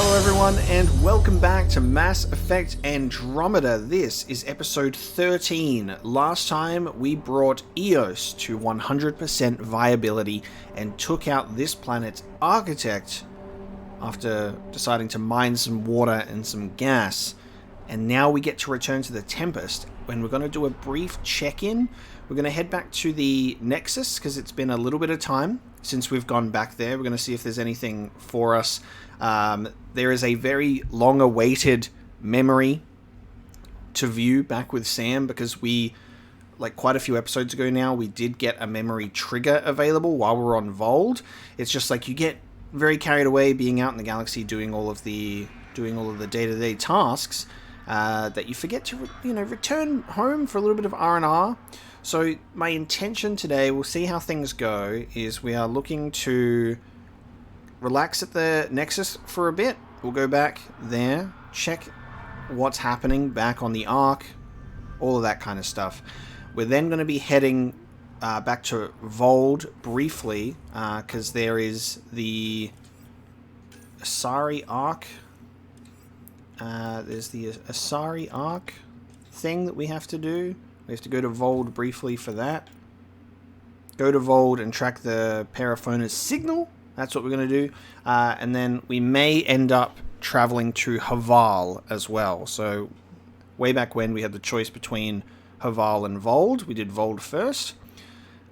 Hello everyone and welcome back to Mass Effect Andromeda. This is episode 13. Last time we brought Eos to 100% viability and took out this planet's architect after deciding to mine some water and some gas. And now we get to return to the Tempest when we're going to do a brief check-in. We're going to head back to the Nexus because it's been a little bit of time since we've gone back there. We're going to see if there's anything for us. There is a very long-awaited memory to view back with Sam because we, like quite a few episodes ago now, we did get a memory trigger available while we were on Vold. It's just like you get very carried away being out in the galaxy doing all of the day-to-day tasks that you forget to return home for a little bit of R&R. So my intention today, we'll see how things go, is we are looking to relax at the Nexus for a bit. We'll go back there, check what's happening back on the Ark, all of that kind of stuff. We're then going to be heading back to Vold briefly, because there is the Asari Ark. There's the Asari Ark thing that we have to do. We have to go to Vold briefly for that. Go to Vold and track the Paraphona's signal. That's what we're going to do. And then we may end up traveling to Havarl as well. So way back when we had the choice between Havarl and Vold. We did Vold first.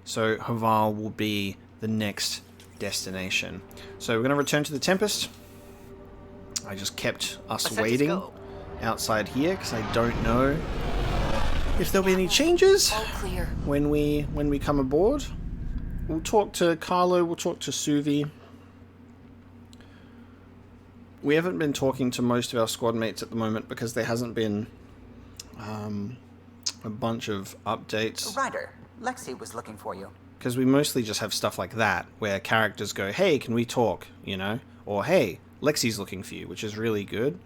So Havarl will be the next destination. So we're going to return to the Tempest. I just kept us waiting outside here because I don't know if there'll be any changes when we come aboard. We'll talk to Carlo, we'll talk to Suvi. We haven't been talking to most of our squad mates at the moment because there hasn't been a bunch of updates. Ryder, Lexi was looking for you. Because we mostly just have stuff like that, where characters go, hey, can we talk, Or, hey, Lexi's looking for you, which is really good,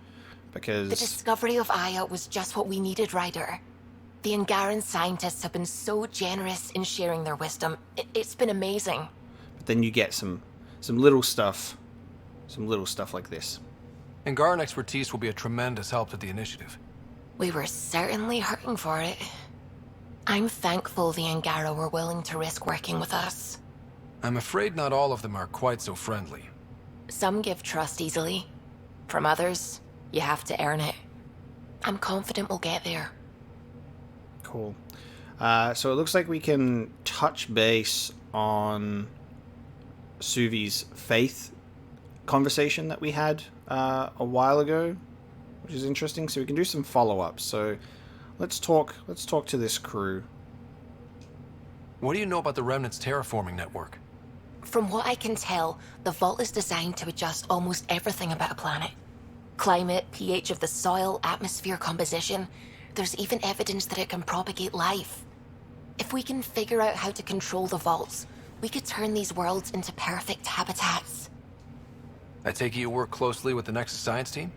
because... The discovery of Aya was just what we needed, Ryder. The Angaran scientists have been so generous in sharing their wisdom. It's been amazing. But then you get some little stuff like this. Angaran expertise will be a tremendous help to the initiative. We were certainly hurting for it. I'm thankful the Angara were willing to risk working with us. I'm afraid not all of them are quite so friendly. Some give trust easily. From others, you have to earn it. I'm confident we'll get there. Cool. So it looks like we can touch base on Suvi's faith conversation that we had a while ago, which is interesting. So we can do some follow-ups. So let's talk to this crew. What do you know about the Remnant's terraforming network? From what I can tell, the Vault is designed to adjust almost everything about a planet. Climate, pH of the soil, atmosphere composition. There's even evidence that it can propagate life. If we can figure out how to control the vaults, we could turn these worlds into perfect habitats. I take it you work closely with the Nexus science team?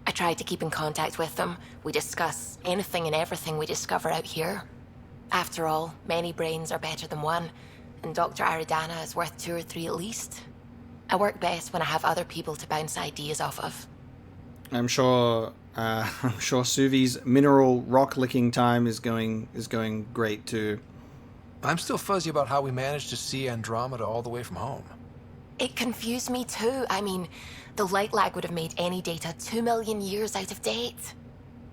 I try to keep in contact with them. We discuss anything and everything we discover out here. After all, many brains are better than one, and Dr. Aridana is worth 2 or 3 at least. I work best when I have other people to bounce ideas off of. I'm sure Suvi's mineral rock licking time is going great too. I'm still fuzzy about how we managed to see Andromeda all the way from home. It confused me too. I mean, the light lag would have made any data 2 million years out of date.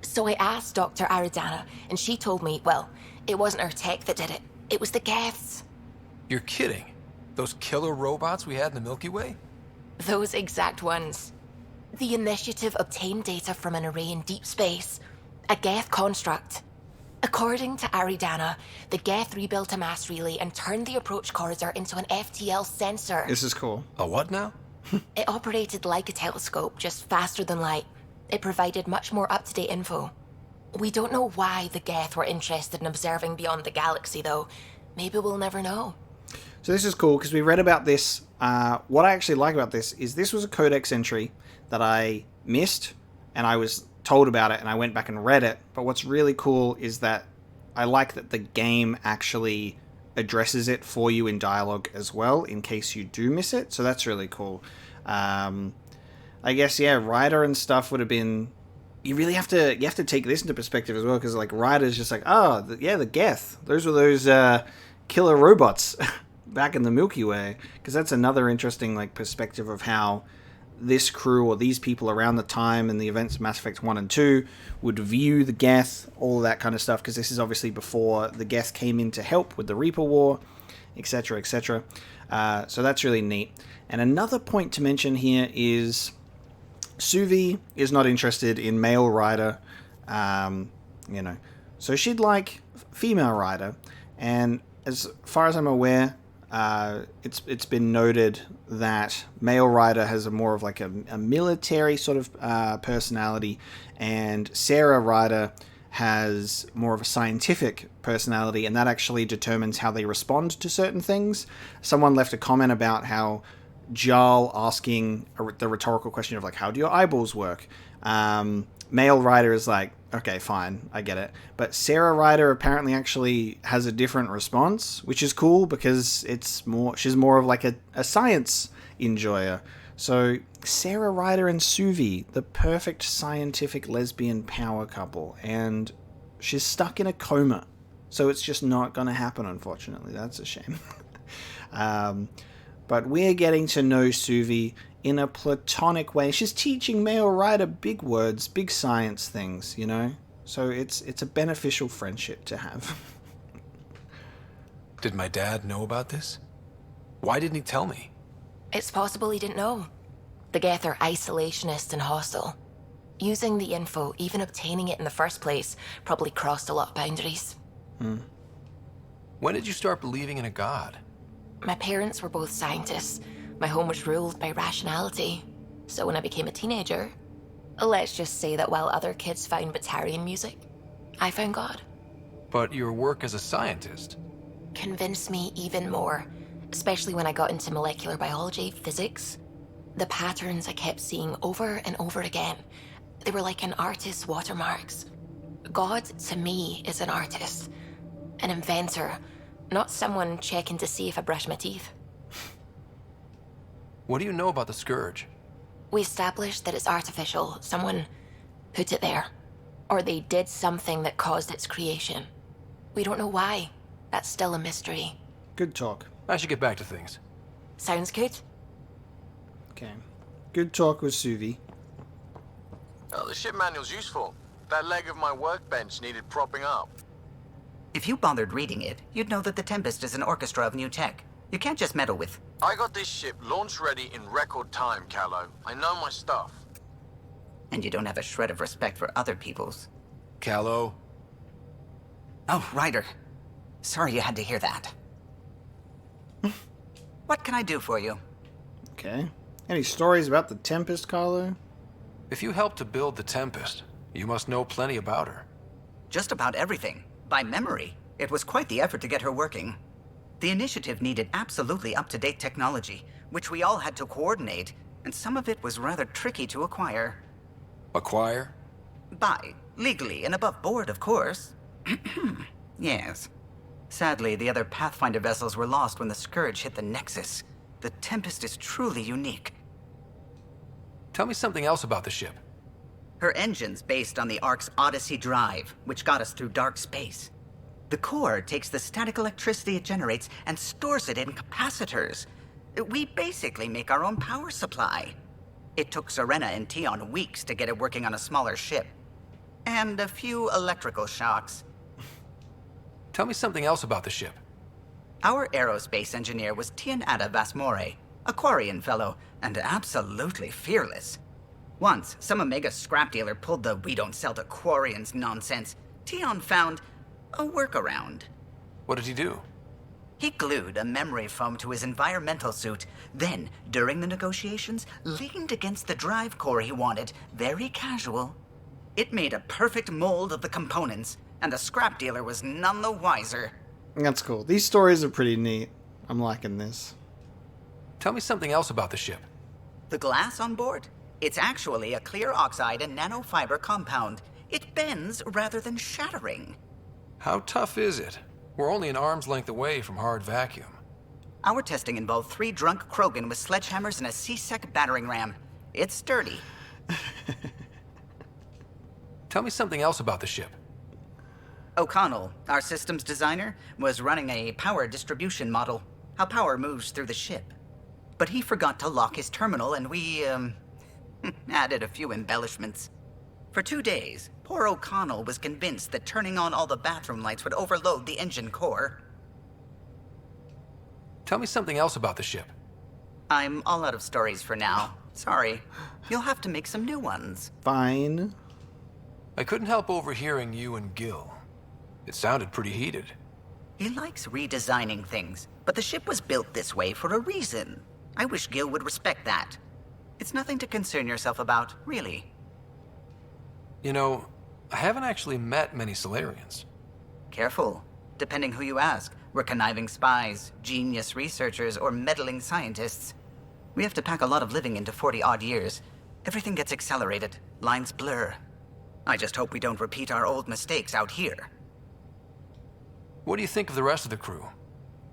So I asked Dr. Aridana, and she told me, well, it wasn't her tech that did it. It was the Geths. You're kidding? Those killer robots we had in the Milky Way? Those exact ones. The initiative obtained data from an array in deep space, a Geth construct. According to Aridana, the Geth rebuilt a mass relay and turned the approach corridor into an FTL sensor. This is cool. A what now? It operated like a telescope, just faster than light. It provided much more up-to-date info. We don't know why the Geth were interested in observing beyond the galaxy, though. Maybe we'll never know. So this is cool, because we read about this. What I actually like about this is this was a codex entry that I missed, and I was told about it, and I went back and read it. But what's really cool is that I like that the game actually addresses it for you in dialogue as well, in case you do miss it. So that's really cool. I guess, yeah, Ryder and stuff would have been... You really have to take this into perspective as well, because, like, Ryder's just like, the Geth. Those were those killer robots back in the Milky Way. Because that's another interesting, like, perspective of how this crew or these people around the time and the events of Mass Effect 1 and 2 would view the Geth, all of that kind of stuff, because this is obviously before the Geth came in to help with the Reaper War, etc., etc. So that's really neat. And another point to mention here is... Suvi is not interested in male Ryder, so she'd like female Ryder, and as far as I'm aware, it's been noted that male Ryder has a more of like a military sort of personality, and Sarah Ryder has more of a scientific personality, and that actually determines how they respond to certain things. Someone left a comment about how Jarl asking the rhetorical question of, like, how do your eyeballs work? Male Ryder is like, okay, fine, I get it. But Sarah Ryder apparently actually has a different response, which is cool because she's more of like a science enjoyer. So Sarah Ryder and Suvi, the perfect scientific lesbian power couple, and she's stuck in a coma. So it's just not going to happen, unfortunately. That's a shame. But we're getting to know Suvi in a platonic way. She's teaching male Ryder big words, big science things, you know? So it's a beneficial friendship to have. Did my dad know about this? Why didn't he tell me? It's possible he didn't know. The Geth are isolationist and hostile. Using the info, even obtaining it in the first place, probably crossed a lot of boundaries. When did you start believing in a god? My parents were both scientists. My home was ruled by rationality. So when I became a teenager, let's just say that while other kids found Batarian music, I found God. But your work as a scientist... Convinced me even more, especially when I got into molecular biology, physics. The patterns I kept seeing over and over again, they were like an artist's watermarks. God, to me, is an artist, an inventor, not someone checking to see if I brush my teeth. What do you know about the Scourge? We established that it's artificial. Someone put it there. Or they did something that caused its creation. We don't know why. That's still a mystery. Good talk. I should get back to things. Sounds good. Okay. Good talk with Suvi. Oh, the ship manual's useful. That leg of my workbench needed propping up. If you bothered reading it, you'd know that the Tempest is an orchestra of new tech. You can't just meddle with... I got this ship launch ready in record time, Callow. I know my stuff. And you don't have a shred of respect for other people's. Callow? Oh, Ryder. Sorry you had to hear that. What can I do for you? Okay. Any stories about the Tempest, Carlo? If you helped to build the Tempest, you must know plenty about her. Just about everything. By memory. It was quite the effort to get her working. The initiative needed absolutely up-to-date technology, which we all had to coordinate, and some of it was rather tricky to acquire. Acquire? Buy. Legally and above board, of course. Yes. Sadly, the other Pathfinder vessels were lost when the Scourge hit the Nexus. The Tempest is truly unique. Tell me something else about the ship. Her engine's based on the Ark's Odyssey drive, which got us through dark space. The core takes the static electricity it generates and stores it in capacitors. We basically make our own power supply. It took Serena and Tion weeks to get it working on a smaller ship. And a few electrical shocks. Tell me something else about the ship. Our aerospace engineer was Tianada Vasmore, a Quarian fellow, and absolutely fearless. Once, some Omega scrap dealer pulled the "we don't sell to Quarians" nonsense. Tion found a workaround. What did he do? He glued a memory foam to his environmental suit, then, during the negotiations, leaned against the drive core he wanted, very casual. It made a perfect mold of the components, and the scrap dealer was none the wiser. That's cool. These stories are pretty neat. I'm liking this. Tell me something else about the ship. The glass on board? It's actually a clear oxide and nanofiber compound. It bends rather than shattering. How tough is it? We're only an arm's length away from hard vacuum. Our testing involved 3 drunk Krogan with sledgehammers and a C-Sec battering ram. It's sturdy. Tell me something else about the ship. O'Connell, our systems designer, was running a power distribution model, how power moves through the ship. But he forgot to lock his terminal and we, added a few embellishments. For 2 days, poor O'Connell was convinced that turning on all the bathroom lights would overload the engine core. Tell me something else about the ship. I'm all out of stories for now. Sorry. You'll have to make some new ones. Fine. I couldn't help overhearing you and Gil. It sounded pretty heated. He likes redesigning things, but the ship was built this way for a reason. I wish Gil would respect that. It's nothing to concern yourself about, really. You know, I haven't actually met many Solarians. Careful. Depending who you ask, we're conniving spies, genius researchers, or meddling scientists. We have to pack a lot of living into 40-odd years. Everything gets accelerated. Lines blur. I just hope we don't repeat our old mistakes out here. What do you think of the rest of the crew?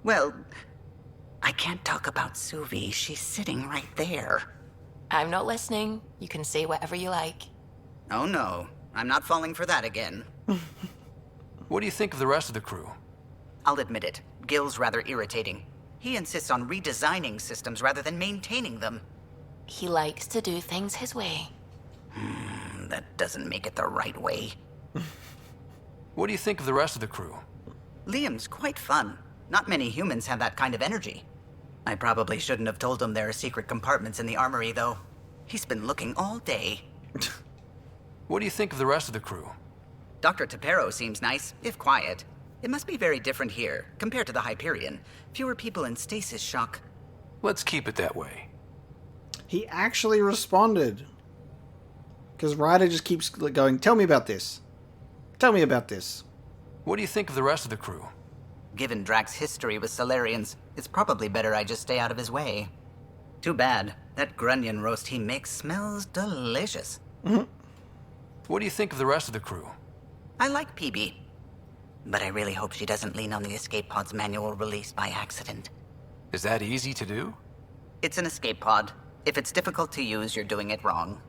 Well, I can't talk about Suvi. She's sitting right there. I'm not listening. You can say whatever you like. Oh no, I'm not falling for that again. What do you think of the rest of the crew? I'll admit it, Gil's rather irritating. He insists on redesigning systems rather than maintaining them. He likes to do things his way. That doesn't make it the right way. What do you think of the rest of the crew? Liam's quite fun. Not many humans have that kind of energy. I probably shouldn't have told him there are secret compartments in the armory, though. He's been looking all day. What do you think of the rest of the crew? Dr. Tapero seems nice, if quiet. It must be very different here, compared to the Hyperion. Fewer people in stasis shock. Let's keep it that way. He actually responded. Because Ryder just keeps going, tell me about this. Tell me about this. What do you think of the rest of the crew? Given Drax's history with Solarians, it's probably better I just stay out of his way. Too bad. That grunion roast he makes smells delicious. What do you think of the rest of the crew? I like Peebee. But I really hope she doesn't lean on the escape pod's manual release by accident. Is that easy to do? It's an escape pod. If it's difficult to use, you're doing it wrong.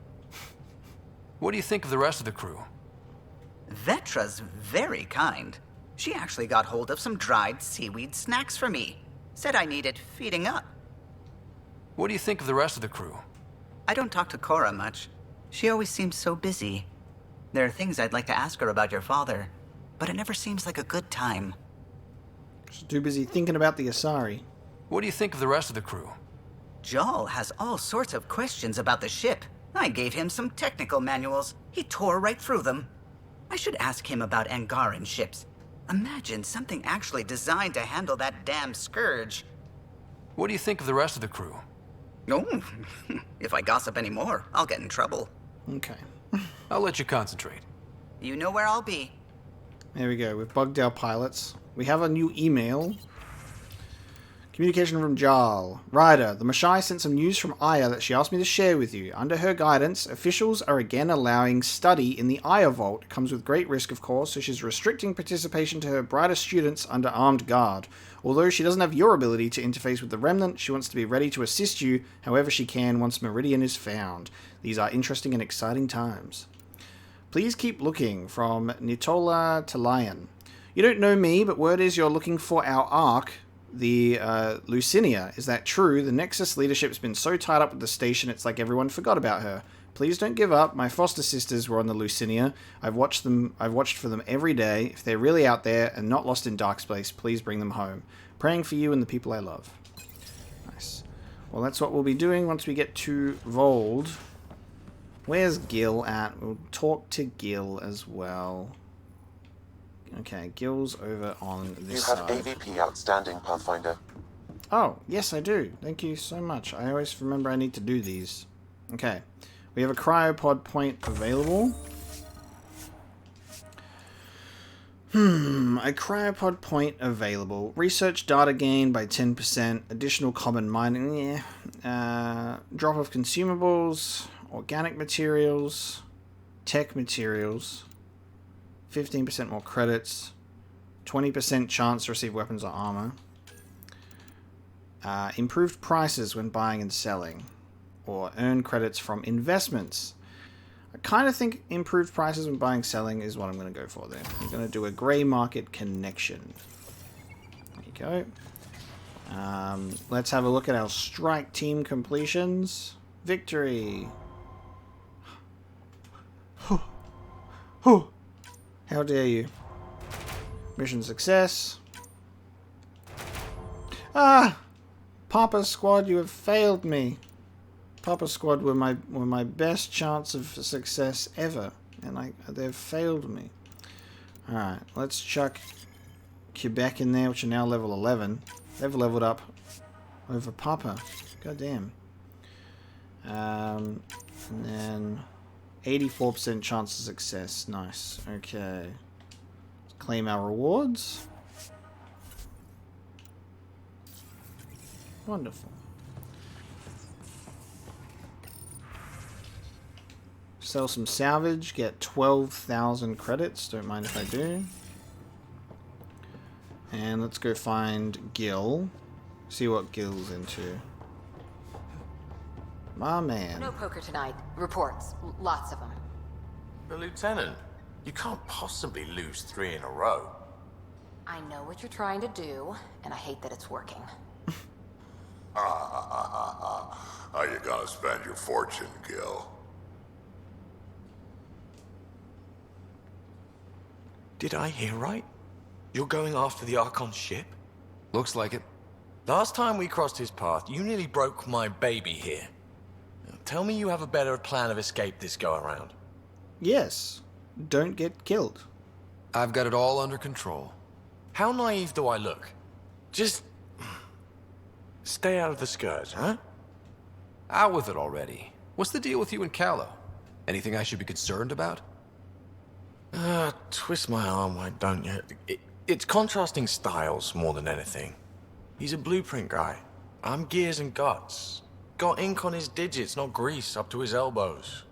What do you think of the rest of the crew? Vetra's very kind. She actually got hold of some dried seaweed snacks for me. Said I needed feeding up. What do you think of the rest of the crew? I don't talk to Cora much. She always seems so busy. There are things I'd like to ask her about your father, but it never seems like a good time. She's too busy thinking about the Asari. What do you think of the rest of the crew? Jal has all sorts of questions about the ship. I gave him some technical manuals. He tore right through them. I should ask him about Angaran ships. Imagine something actually designed to handle that damn scourge. What do you think of the rest of the crew? Oh, if I gossip anymore, I'll get in trouble. Okay. I'll let you concentrate. You know where I'll be. There we go. We've bugged our pilots. We have a new email. Communication from Jarl. Ryder, the Mashai sent some news from Aya that she asked me to share with you. Under her guidance, officials are again allowing study in the Aya Vault. It comes with great risk, of course, so she's restricting participation to her brighter students under armed guard. Although she doesn't have your ability to interface with the Remnant, she wants to be ready to assist you however she can once Meridian is found. These are interesting and exciting times. Please keep looking, from Nitola Talayan. You don't know me, but word is you're looking for our Ark, the Lucinia. Is that true? The Nexus leadership's been so tied up with the station it's like everyone forgot about her. Please don't give up. My foster sisters were on the Lucinia. I've watched for them every day. If they're really out there and not lost in dark space, please bring them home. Praying for you and the people I love. Nice. Well, that's what we'll be doing once we get to Vold. Where's Gil at? We'll talk to Gil as well. Okay, Gil's over on this side. You have AVP outstanding, Pathfinder. Oh, yes I do. Thank you so much. I always remember I need to do these. Okay. We have a cryopod point available. A cryopod point available. Research data gain by 10%. Additional common mining. Drop of consumables. Organic materials. Tech materials. 15% more credits. 20% chance to receive weapons or armor. Improved prices when buying and selling. or earn credits from investments. I kind of think improved prices when buying selling is what I'm going to go for there. I'm going to do a grey market connection. There you go. Let's have a look at our strike team completions. Victory. How dare you. Mission success. Ah! Papa Squad, you have failed me. Papa Squad were my best chance of success ever, and they've failed me. Alright, let's chuck Quebec in there, which are now level 11. They've leveled up over Papa. God damn. And then 84% chance of success. Nice. Okay. Let's claim our rewards. Wonderful. Sell some salvage, get 12,000 credits. Don't mind if I do. And let's go find Gil. See what Gil's into. My man. No poker tonight. Reports. Lots of them. But Lieutenant, you can't possibly lose 3 in a row. I know what you're trying to do, and I hate that it's working. How you gonna spend your fortune, Gil? Did I hear right? You're going after the Archon ship? Looks like it. Last time we crossed his path, you nearly broke my baby here. Now, tell me you have a better plan of escape this go-around. Yes. Don't get killed. I've got it all under control. How naive do I look? Just... stay out of the skirts, huh? Out with it already. What's the deal with you and Callow? Anything I should be concerned about? Twist my arm, why don't you? It's contrasting styles more than anything. He's a blueprint guy. I'm gears and guts. Got ink on his digits, not grease, up to his elbows.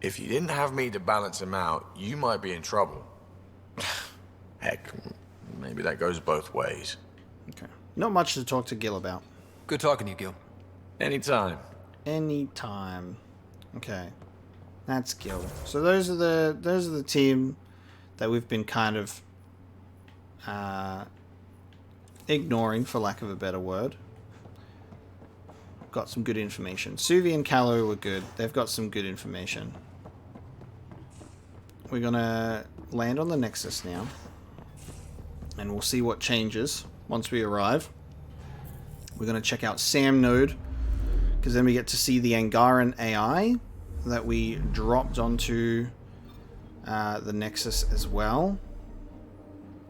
If you didn't have me to balance him out, you might be in trouble. Heck, maybe that goes both ways. Okay. Not much to talk to Gil about. Good talking to you, Gil. Anytime. Anytime. Okay. That's Gil. So those are the team that we've been kind of ignoring, for lack of a better word. Got some good information. Suvi and Callow were good. They've got some good information. We're gonna land on the Nexus now, and we'll see what changes once we arrive. We're gonna check out Sam Node, because then we get to see the Angaran AI that we dropped onto the Nexus as well.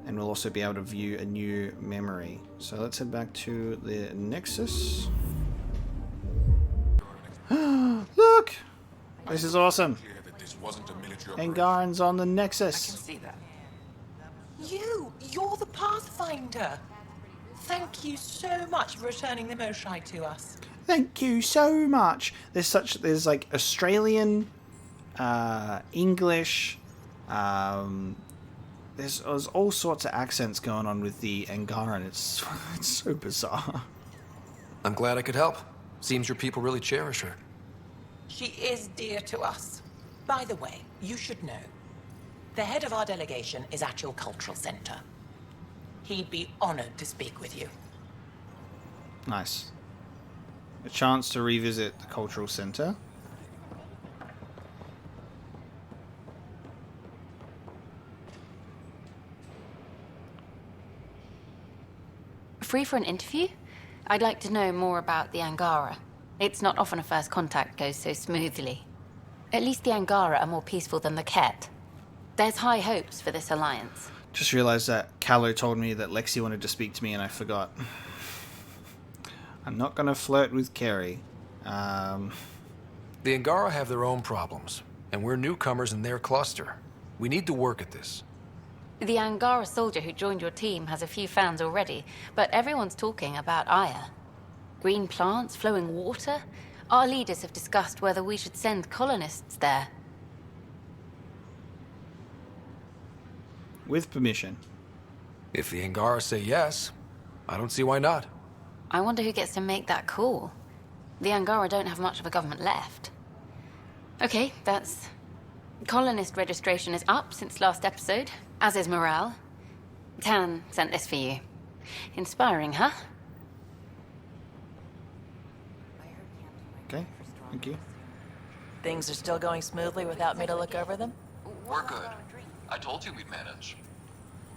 And we'll also be able to view a new memory. So let's head back to the Nexus. Look! This is awesome. Angaran's on the Nexus. I can see that. You're the Pathfinder. Thank you so much for returning the Moshai to us. Thank you so much. There's like Australian, English, there's all sorts of accents going on with the Angaran. It's so bizarre. I'm glad I could help. Seems your people really cherish her. She is dear to us. By the way, you should know, the head of our delegation is at your cultural center. He'd be honored to speak with you. Nice. A chance to revisit the cultural center. Free for an interview? I'd like to know more about the Angara. It's not often a first contact goes so smoothly. At least the Angara are more peaceful than the Ket. There's high hopes for this alliance. Just realized that Callow told me that Lexi wanted to speak to me and I forgot. I'm not gonna flirt with Kerry. The Angara have their own problems, and we're newcomers in their cluster. We need to work at this. The Angara soldier who joined your team has a few fans already, but everyone's talking about Aya. Green plants, flowing water? Our leaders have discussed whether we should send colonists there. With permission. If the Angara say yes, I don't see why not. I wonder who gets to make that call. The Angara don't have much of a government left. Okay, that's... Colonist registration is up since last episode, as is morale. Tan sent this for you. Inspiring, huh? Okay, thank you. Things are still going smoothly without me to look over them? We're good. I told you we'd manage.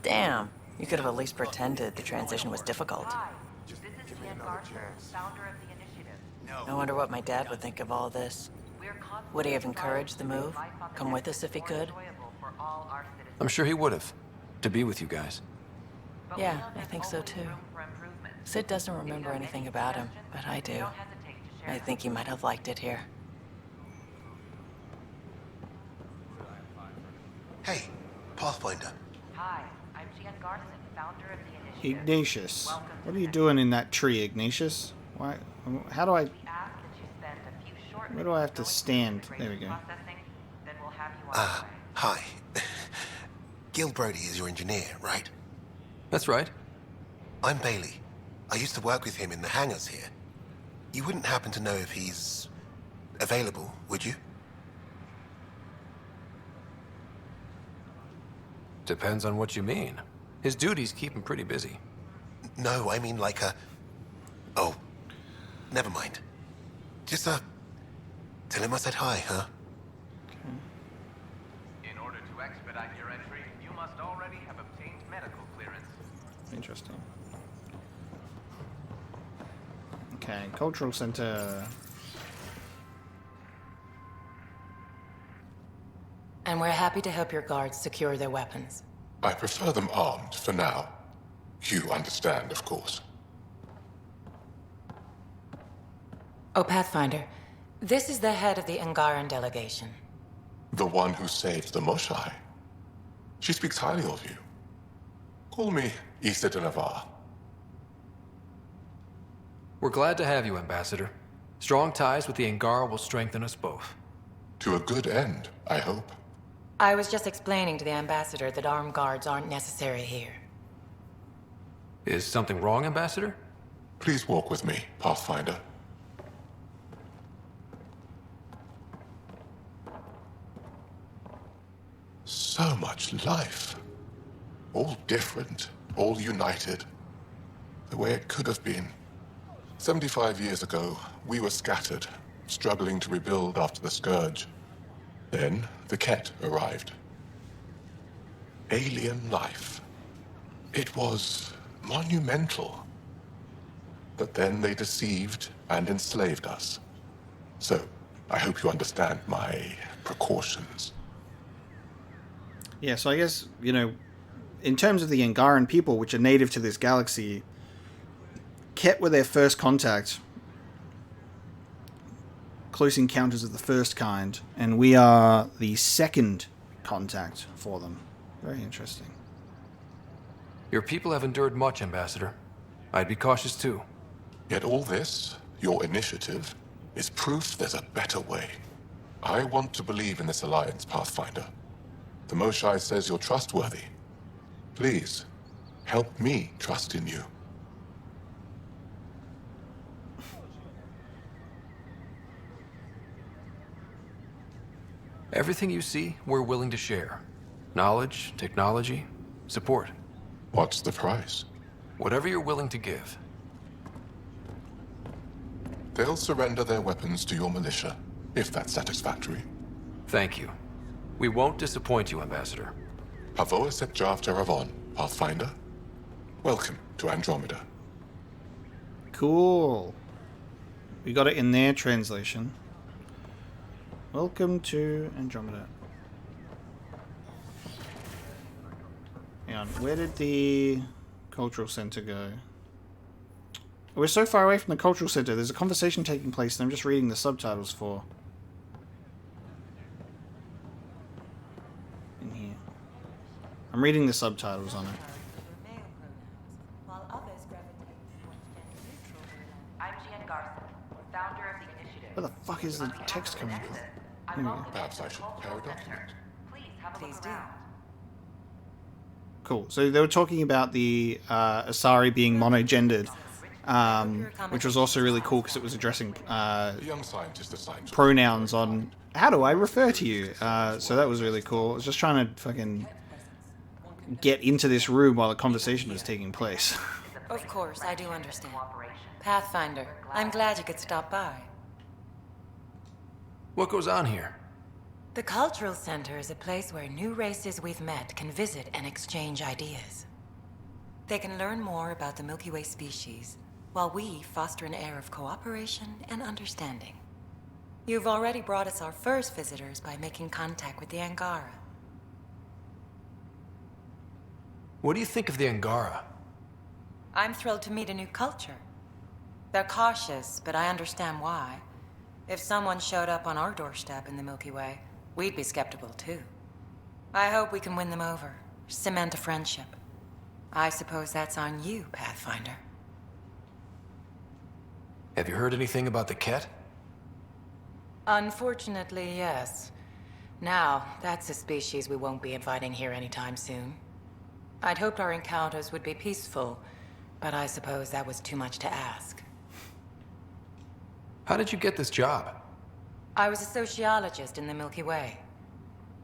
Damn. You could have at least pretended the transition was difficult. I wonder what my dad would think of all this. Would he have encouraged the move? Come with us if he could? I'm sure he would have. To be with you guys. Yeah, I think so too. Sid doesn't remember anything about him, but I do. I think he might have liked it here. Hey, Pathfinder. Hi, I'm Jan Garson, founder of the initiative. Ignatius. What are you doing in that tree, Ignatius? Why? How do I... Where do I have to stand? There we go. Hi. Gil Brody is your engineer, right? That's right. I'm Bailey. I used to work with him in the hangars here. You wouldn't happen to know if he's available, would you? Depends on what you mean. His duties keep him pretty busy. No, I mean like a... Oh, never mind. Just, tell him I said hi, huh? In order to expedite your entry, you must already have obtained medical clearance. Interesting. Okay, cultural center. And we're happy to help your guards secure their weapons. I prefer them armed for now. You understand, of course. Oh, Pathfinder, this is the head of the Angaran delegation. The one who saved the Moshai. She speaks highly of you. Call me Issa de Navarre. We're glad to have you, Ambassador. Strong ties with the Angara will strengthen us both. To a good end, I hope. I was just explaining to the Ambassador that armed guards aren't necessary here. Is something wrong, Ambassador? Please walk with me, Pathfinder. So much life. All different, all united. The way it could have been. 75 years ago, we were scattered, struggling to rebuild after the Scourge. Then, the Ket arrived. Alien life. It was monumental. But then they deceived and enslaved us. So, I hope you understand my precautions. Yeah, so I guess, you know, in terms of the Angaran people, which are native to this galaxy, Ket were their first contact. Close encounters of the first kind, and we are the second contact for them. Very interesting. Your people have endured much, Ambassador. I'd be cautious too. Yet all this, your initiative, is proof there's a better way. I want to believe in this alliance, Pathfinder. The Moshai says you're trustworthy. Please, help me trust in you. Everything you see, we're willing to share. Knowledge, technology, support. What's the price? Whatever you're willing to give. They'll surrender their weapons to your militia, if that's satisfactory. Thank you. We won't disappoint you, Ambassador. Havarl set Jav Teravon, Pathfinder. Welcome to Andromeda. Cool. We got it in their translation. Welcome to Andromeda. Hang on, where did the cultural center go? We're so far away from the cultural center. There's a conversation taking place that I'm just reading the subtitles for. In here. I'm reading the subtitles on it. I'm Jan Garson, founder of the initiative. Where the fuck is the text coming from? Here we go. Perhaps I should prepare a document. Please do. Cool. So they were talking about the Asari being monogendered. which was also really cool because it was addressing The young scientist assigned to pronouns on how do I refer to you. So that was really cool. I was just trying to fucking get into this room while the conversation was taking place. Of course, I do understand. Pathfinder, I'm glad you could stop by. What goes on here? The Cultural Center is a place where new races we've met can visit and exchange ideas. They can learn more about the Milky Way species, while we foster an air of cooperation and understanding. You've already brought us our first visitors by making contact with the Angara. What do you think of the Angara? I'm thrilled to meet a new culture. They're cautious, but I understand why. If someone showed up on our doorstep in the Milky Way, we'd be skeptical too. I hope we can win them over, cement a friendship. I suppose that's on you, Pathfinder. Have you heard anything about the Ket? Unfortunately, yes. Now, that's a species we won't be inviting here anytime soon. I'd hoped our encounters would be peaceful, but I suppose that was too much to ask. How did you get this job? I was a sociologist in the Milky Way.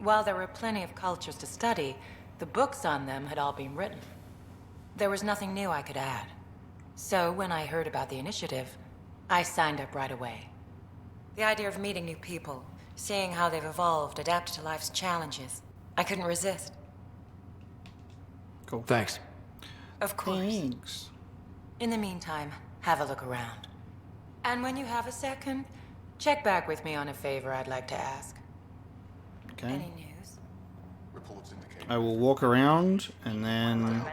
While there were plenty of cultures to study, the books on them had all been written. There was nothing new I could add. So when I heard about the initiative, I signed up right away. The idea of meeting new people, seeing how they've evolved, adapted to life's challenges, I couldn't resist. Cool. Thanks. Of course. Thanks. In the meantime, have a look around. And when you have a second, check back with me on a favor I'd like to ask. Okay. Any news? reports indicate I will walk around and then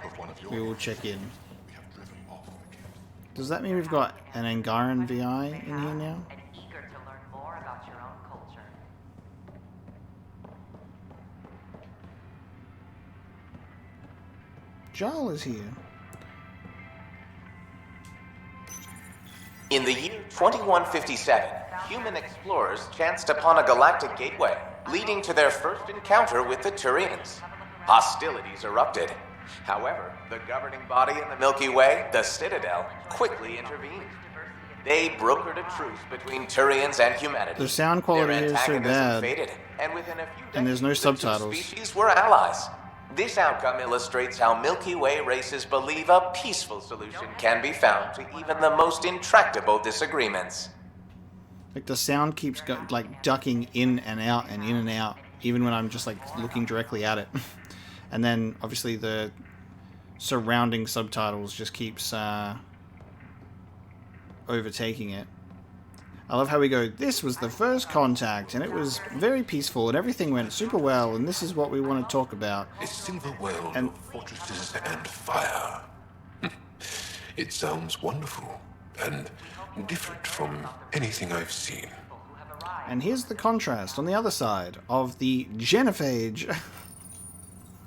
we will check in. we have driven off the Ket. Does that mean we've got an Angaran VI in here now? And eager to learn more about your own culture. Jarl is here. In the year 2157, human explorers chanced upon a galactic gateway, leading to their first encounter with the Turians. Hostilities erupted. However, the governing body in the Milky Way, the Citadel, quickly intervened. They brokered a truce between Turians and humanity. The sound quality Their is so antagonism bad. faded, and within a few And there's no decades, the two subtitles. species were allies. This outcome illustrates how Milky Way races believe a peaceful solution can be found to even the most intractable disagreements. Like the sound keeps ducking in and out and in and out, even when I'm just like looking directly at it. And then obviously the surrounding subtitles just keeps overtaking it. I love how we go, this was the first contact, and it was very peaceful, and everything went super well, and this is what we want to talk about. A silver world And- of fortresses and fire. It sounds wonderful and different from anything I've seen. And here's the contrast on the other side of the genophage.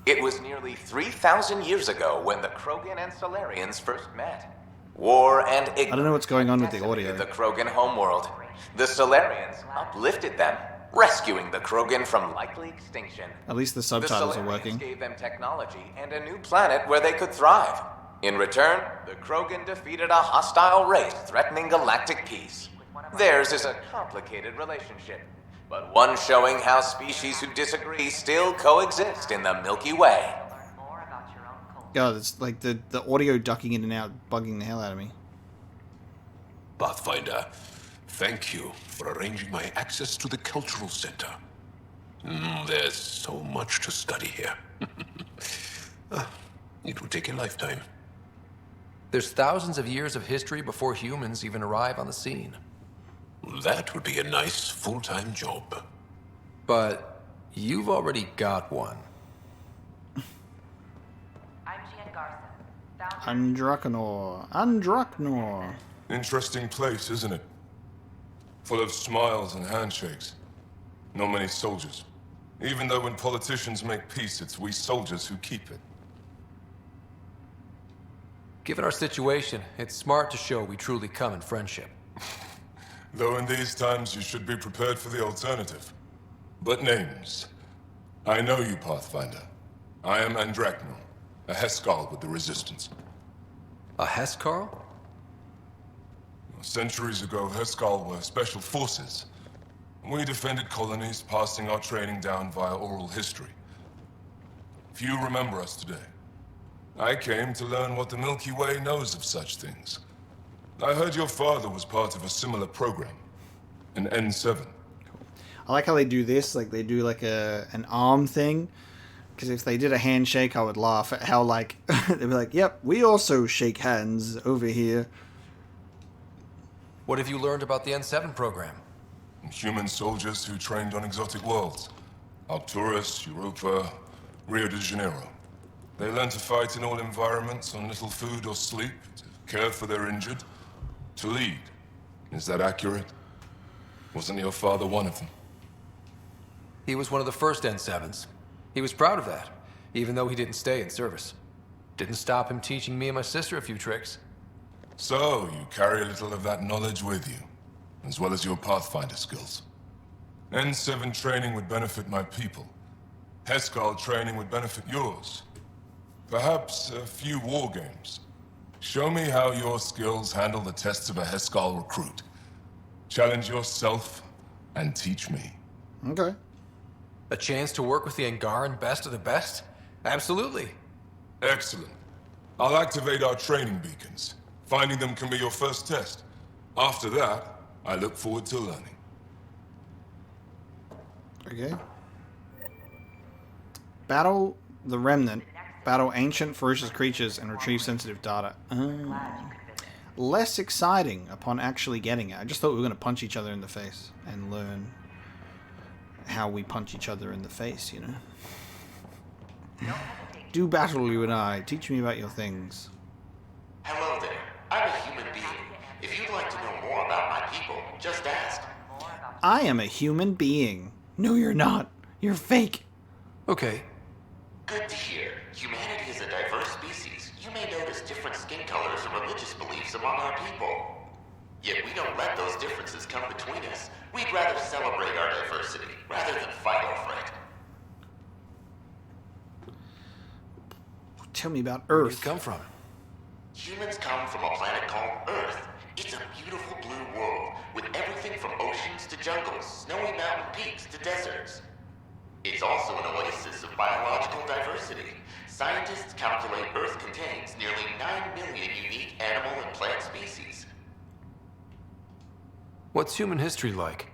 It was nearly 3,000 years ago when the Krogan and Solarians first met. War and ignorance. I don't know what's going on with the audio. The Krogan homeworld. The Solarians uplifted them, rescuing the Krogan from likely extinction. At least the subtitles are The Solarians working. gave them technology and a new planet where they could thrive. In return, the Krogan defeated a hostile race threatening galactic peace. Theirs is a complicated relationship, but one showing how species who disagree still coexist in the Milky Way. God, it's like the audio ducking in and out, bugging the hell out of me. Pathfinder, thank you for arranging my access to the cultural center. There's so much to study here. It will take a lifetime. There's thousands of years of history before humans even arrive on the scene. That would be a nice full-time job. But you've already got one. Androknor. Interesting place, isn't it? Full of smiles and handshakes. Not many soldiers. Even though when politicians make peace, it's we soldiers who keep it. Given our situation, it's smart to show we truly come in friendship. Though in these times you should be prepared for the alternative. But names. I know you, Pathfinder. I am Andromeda, a Heskal with the Resistance. A Heskal? Centuries ago, Herskal were special forces. We defended colonies, passing our training down via oral history. Few remember us today. I came to learn what the Milky Way knows of such things. I heard your father was part of a similar program, an N7. I like how they do this, like they do like an arm thing. Because if they did a handshake, I would laugh at how like they'd be like, "Yep, we also shake hands over here." What have you learned about the N7 program? Human soldiers who trained on exotic worlds. Arcturus, Europa, Rio de Janeiro. They learn to fight in all environments on little food or sleep, to care for their injured, to lead. Is that accurate? Wasn't your father one of them? He was one of the first N7s. He was proud of that, even though he didn't stay in service. Didn't stop him teaching me and my sister a few tricks. So, you carry a little of that knowledge with you, as well as your Pathfinder skills. N7 training would benefit my people. Heskal training would benefit yours. Perhaps a few war games. Show me how your skills handle the tests of a Heskal recruit. Challenge yourself and teach me. Okay. A chance to work with the Angaran best of the best? Absolutely. Excellent. I'll activate our training beacons. Finding them can be your first test. After that, I look forward to learning. Okay. Battle the Remnant. Battle ancient ferocious creatures and retrieve sensitive data. Less exciting upon actually getting it. I just thought we were going to punch each other in the face and learn how we punch each other in the face, you know? Do battle, you and I. Teach me about your things. Hello there. I'm a human being. If you'd like to know more about my people, just ask. I am a human being. No, you're not. You're fake. Okay. Good to hear. Humanity is a diverse species. You may notice different skin colors and religious beliefs among our people. Yet we don't let those differences come between us. We'd rather celebrate our diversity, rather than fight over it. Tell me about Where do Earth. you come from? Humans come from a planet called Earth. It's a beautiful blue world, with everything from oceans to jungles, snowy mountain peaks to deserts. It's also an oasis of biological diversity. Scientists calculate Earth contains nearly 9 million unique animal and plant species. What's human history like?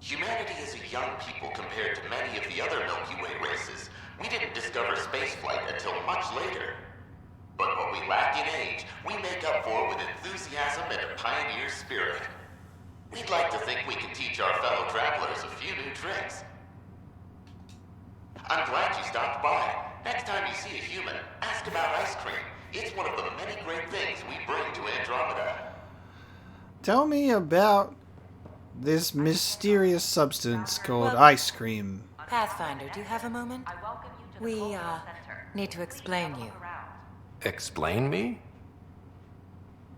Humanity is a young people compared to many of the other Milky Way races. We didn't discover spaceflight until much later. But what we lack in age, we make up for with enthusiasm and a pioneer spirit. We'd like to think we can teach our fellow travelers a few new tricks. I'm glad you stopped by. Next time you see a human, ask about ice cream. It's one of the many great things we bring to Andromeda. Tell me about this mysterious substance called ice cream. Pathfinder, do you have a moment? We, need to explain you. Explain me?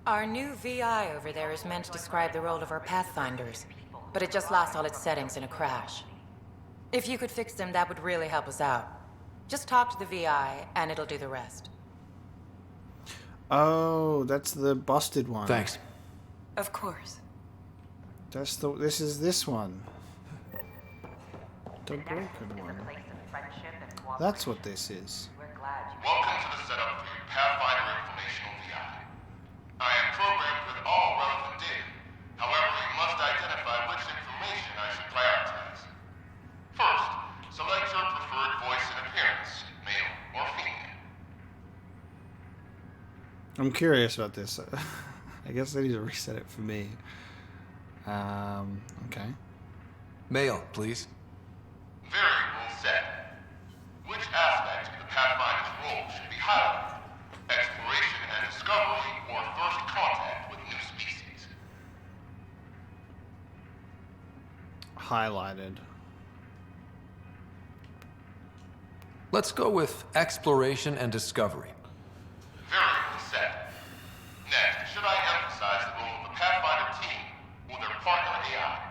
Our new VI over there is meant to describe the role of our Pathfinders, but it just lost all its settings in a crash. If you could fix them, that would really help us out. Just talk to the VI, and it'll do the rest. Oh, that's the busted one. Thanks. Of course. This is this one. The broken one. That's what this is. Welcome to the setup for your Pathfinder Informational VI. I am programmed with all relevant data. However, you must identify which information I should prioritize. First, select your preferred voice and appearance, male or female. I'm curious about this. I guess I need to reset it for me. Okay. Male, please. Variable set. Which aspect of the Pathfinder's role should be highlighted? Exploration and discovery, or first contact with new species? Highlighted. Let's go with exploration and discovery. Variable set. Next, should I emphasize the role of the Pathfinder team or their partner AI?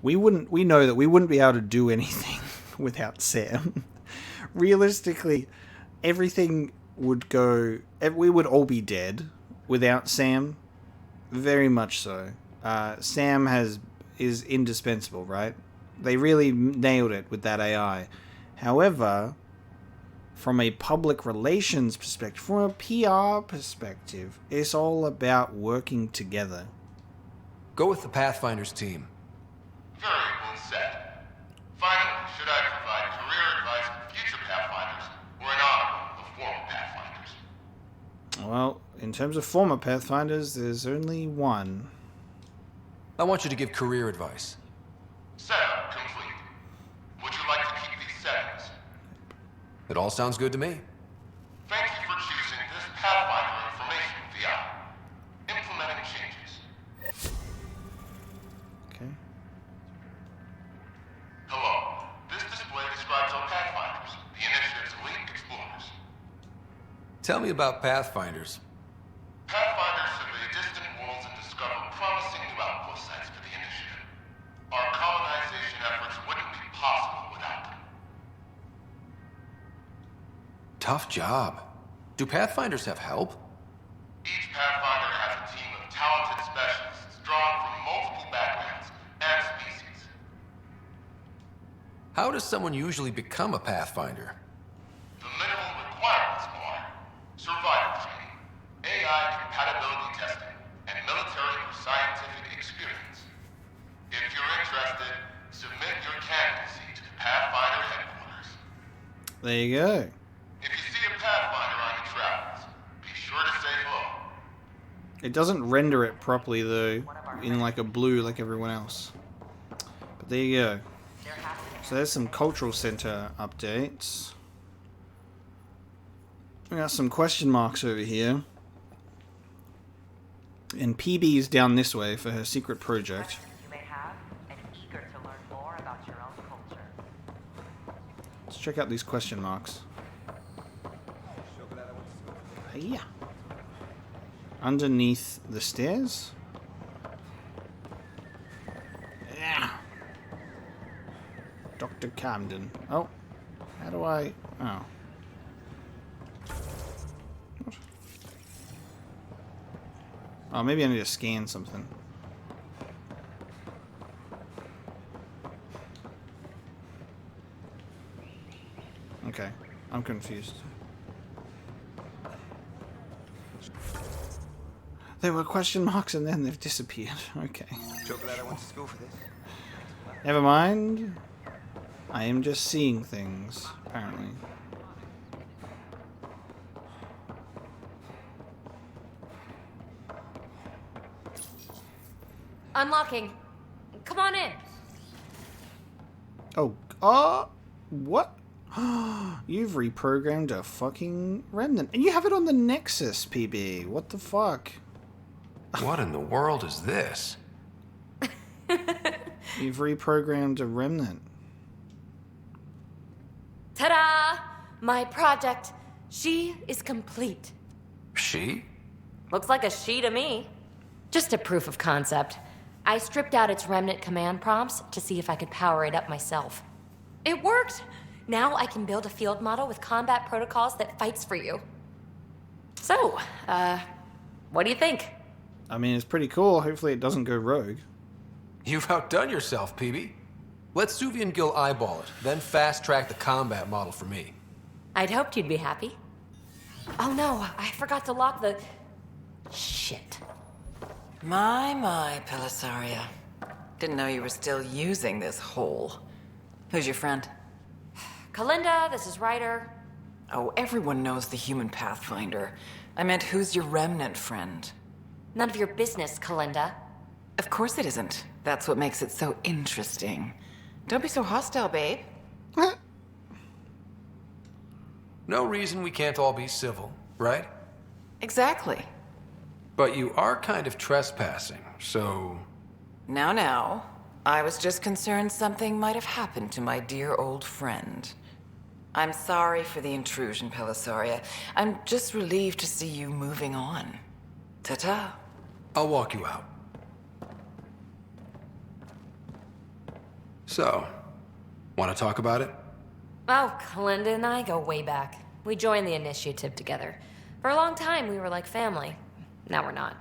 We know that we wouldn't be able to do anything without Sam. Realistically, everything would go... We would all be dead without Sam. Very much so. Sam is indispensable, right? They really nailed it with that AI. However, from a public relations perspective, from a PR perspective, it's all about working together. Go with the Pathfinders team. Very well said. Finally, should I provide career advice for future Pathfinders or an honor of former Pathfinders? Well, in terms of former Pathfinders, there's only one. I want you to give career advice. Setup complete. Would you like to keep these settings? It all sounds good to me. Thank you for choosing this Pathfinder information VI. Implementing changes. Okay. Hello. This display describes our Pathfinders, the Initiative's elite explorers. Tell me about Pathfinders. Pathfinders survey distant worlds and discover promising new outpost sites for the Initiative. Our colonization efforts wouldn't be possible without them. Tough job. Do Pathfinders have help? Each Pathfinder has a team of talented specialists drawn from multiple backgrounds and species. How does someone usually become a Pathfinder? The minimum requirements are survival training, AI compatibility testing, and military or scientific experience. If you're interested, submit your candidacy to the Pathfinder headquarters. There you go. If you see a Pathfinder on your travels, be sure to say hello. It doesn't render it properly though, in like a blue like everyone else. But there you go. So there's some cultural center updates. We got some question marks over here. And Peebee is down this way for her secret project. You may have and eager to learn more about your own culture. Let's check out these question marks. Yeah. Underneath the stairs? Yeah. Dr. Camden. Oh. How do I... Oh. What? Oh, maybe I need to scan something. Okay. I'm confused. There were question marks and then they've disappeared. Okay. So glad I went to school for this. Never mind. I am just seeing things, apparently. Unlocking. Come on in. Oh, what? You've reprogrammed a fucking remnant. And you have it on the Nexus, Peebee. What the fuck? What in the world is this? You've reprogrammed a remnant. Ta-da! My project. She is complete. She? Looks like a she to me. Just a proof of concept. I stripped out its remnant command prompts to see if I could power it up myself. It worked! Now I can build a field model with combat protocols that fights for you. So, what do you think? I mean, it's pretty cool. Hopefully it doesn't go rogue. You've outdone yourself, Peebee. Let Suvian Gill eyeball it, then fast-track the combat model for me. I'd hoped you'd be happy. Oh no, I forgot to lock the... Shit. My, Pellisaria. Didn't know you were still using this hole. Who's your friend? Kalinda, this is Ryder. Oh, everyone knows the human Pathfinder. I meant, who's your remnant friend? None of your business, Kalinda. Of course it isn't. That's what makes it so interesting. Don't be so hostile, babe. No reason we can't all be civil, right? Exactly. But you are kind of trespassing, so... Now. I was just concerned something might have happened to my dear old friend. I'm sorry for the intrusion, Pellisaria. I'm just relieved to see you moving on. Ta-ta. I'll walk you out. So, want to talk about it? Oh, Kalinda and I go way back. We joined the initiative together. For a long time, we were like family. Now we're not.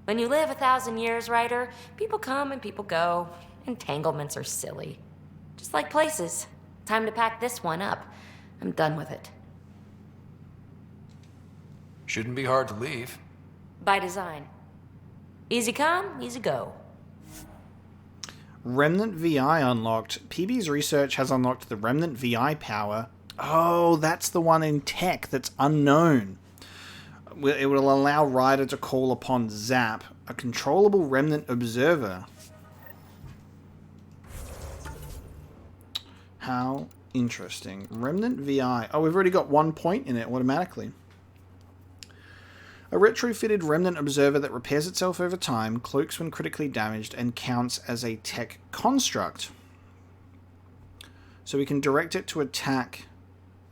When you live 1,000 years, Ryder, people come and people go. Entanglements are silly. Just like places. Time to pack this one up. I'm done with it. Shouldn't be hard to leave. By design. Easy come, easy go. Remnant VI unlocked. Peebee's research has unlocked the Remnant VI power. Oh, that's the one in tech that's unknown. It will allow Ryder to call upon Zap, a controllable Remnant observer. How interesting. Remnant VI. Oh, we've already got 1 point in it automatically. A retrofitted Remnant observer that repairs itself over time, cloaks when critically damaged, and counts as a tech construct. So we can direct it to attack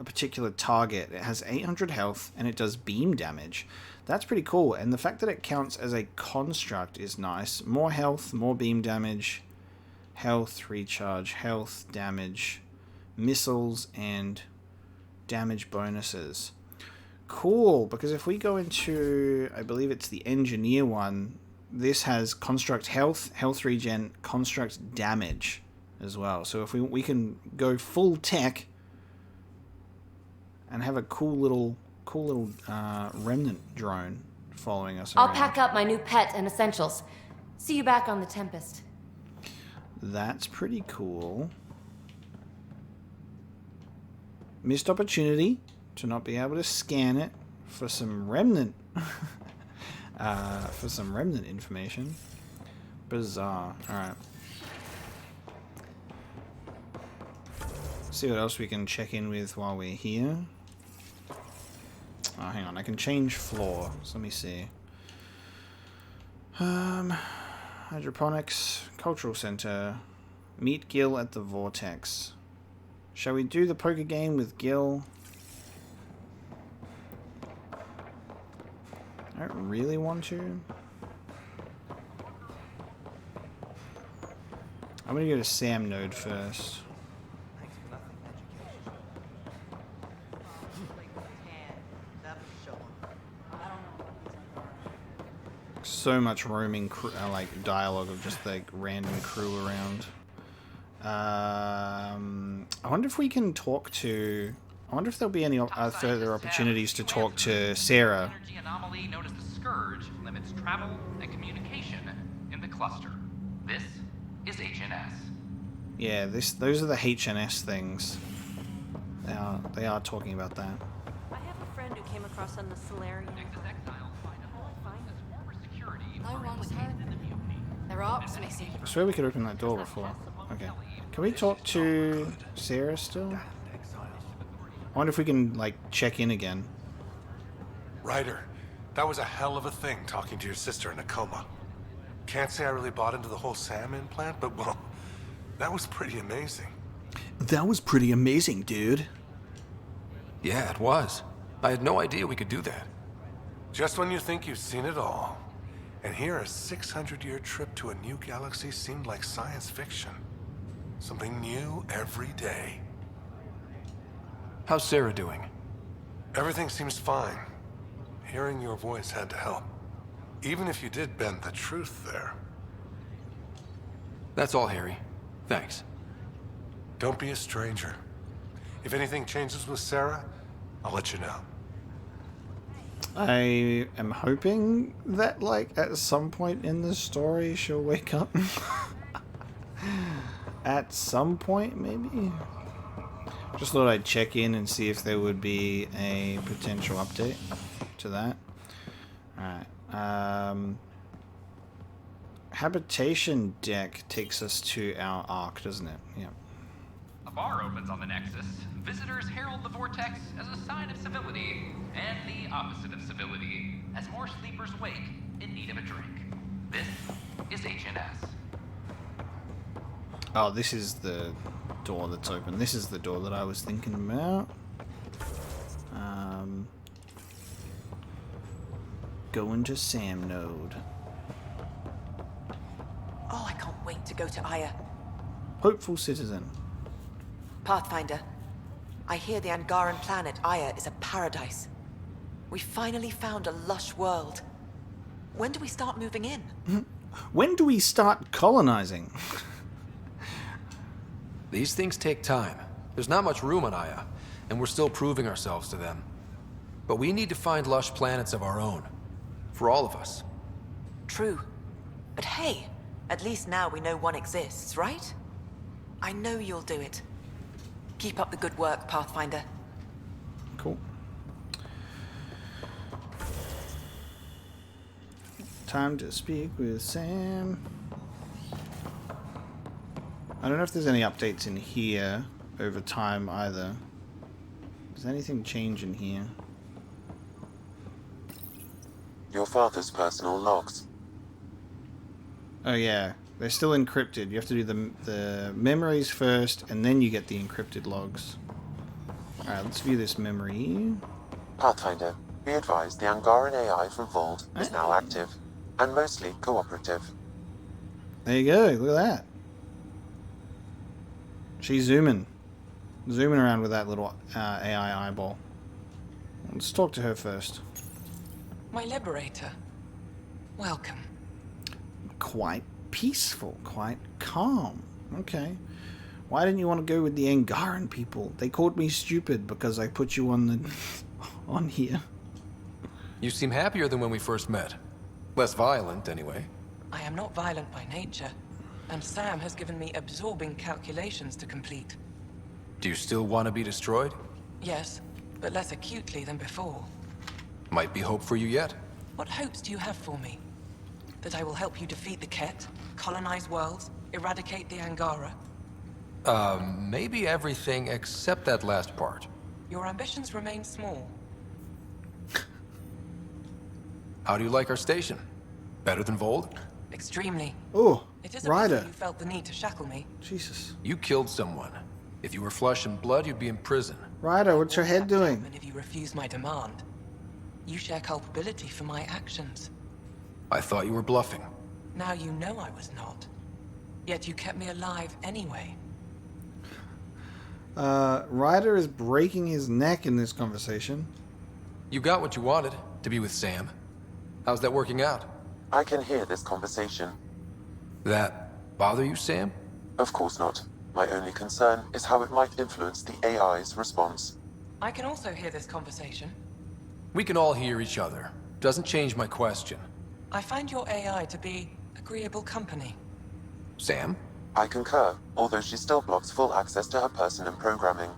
a particular target. It has 800 health and it does beam damage. That's pretty cool, and the fact that it counts as a construct is nice. More health, more beam damage, health, recharge, health, damage, missiles, and damage bonuses. Cool, because if we go into, I believe it's the engineer one, this has construct health, health regen, construct damage as well. So if we can go full tech and have a cool little remnant drone following us around. I'll pack up my new pet and essentials. See you back on the Tempest. That's pretty cool. Missed opportunity to not be able to scan it for some remnant information. Bizarre. Alright. See what else we can check in with while we're here. Oh, hang on, I can change floor. So let me see. Hydroponics, Cultural Center. Meet Gil at the Vortex. Shall we do the poker game with Gil? I don't really want to. I'm gonna go to Sam node first. So much roaming like dialogue of just like random crew around. I wonder if we can talk to. I wonder if there'll be any further opportunities to talk to Sarah. Energy anomaly known as the Scourge limits travel and communication in the cluster. This is HNS. Yeah, those are the HNS things. They are talking about that. I have a friend who came across on the Solarium. No one's hurt. There are ops missing. I swear we could open that door before. Okay. Can we talk to Sarah still? I wonder if we can, like, check in again. Ryder, that was a hell of a thing talking to your sister in a coma. Can't say I really bought into the whole Sam implant, but well, that was pretty amazing. That was pretty amazing, dude. Yeah, it was. I had no idea we could do that. Just when you think you've seen it all. And here a 600-year trip to a new galaxy seemed like science fiction. Something new every day. How's Sarah doing? Everything seems fine. Hearing your voice had to help. Even if you did bend the truth there. That's all, Harry. Thanks. Don't be a stranger. If anything changes with Sarah, I'll let you know. I am hoping that, like, at some point in the story she'll wake up. At some point, maybe? Just thought I'd check in and see if there would be a potential update to that. Alright. Habitation deck takes us to our arc, doesn't it? Yeah. A bar opens on the Nexus. Visitors herald the vortex as a sign of civility, and the opposite of civility, as more sleepers wake in need of a drink. This is HNS. Oh, this is the door that's open. This is the door that I was thinking about. Going to Sam node. Oh, I can't wait to go to Aya. Hopeful citizen. Pathfinder. I hear the Angaran planet, Aya, is a paradise. We finally found a lush world. When do we start moving in? When do we start colonizing? These things take time. There's not much room on Aya, and we're still proving ourselves to them. But we need to find lush planets of our own. For all of us. True. But hey, at least now we know one exists, right? I know you'll do it. Keep up the good work, Pathfinder. Cool. Time to speak with Sam. I don't know if there's any updates in here over time either. Does anything change in here? Your father's personal logs. Oh yeah, they're still encrypted. You have to do the memories first, and then you get the encrypted logs. Alright, let's view this memory. Pathfinder, be advised the Angaran AI from Vold is now active, and mostly cooperative. There you go, look at that. She's zooming around with that little AI eyeball. Let's talk to her first. My liberator. Welcome. Quite peaceful, quite calm. Okay. Why didn't you want to go with the Angaran people? They called me stupid because I put you on the on here. You seem happier than when we first met. Less violent, anyway. I am not violent by nature, and Sam has given me absorbing calculations to complete. Do you still want to be destroyed? Yes, but less acutely than before. Might be hope for you yet. What hopes do you have for me? That I will help you defeat the Ket, colonize worlds, eradicate the Angara? Maybe everything except that last part. Your ambitions remain small. How do you like our station? Better than Vold? Extremely. Oh, it is a Ryder. pity you felt the need to shackle me. Jesus. You killed someone. If you were flesh and blood, you'd be in prison. Ryder, what's your head doing? And if you refuse my demand, you share culpability for my actions. I thought you were bluffing. Now you know I was not. Yet you kept me alive anyway. Ryder is breaking his neck in this conversation. You got what you wanted, to be with Sam. How's that working out? I can hear this conversation. That bother you, Sam? Of course not. My only concern is how it might influence the AI's response. I can also hear this conversation. We can all hear each other. Doesn't change my question. I find your AI to be agreeable company. Sam? I concur, although she still blocks full access to her person and programming.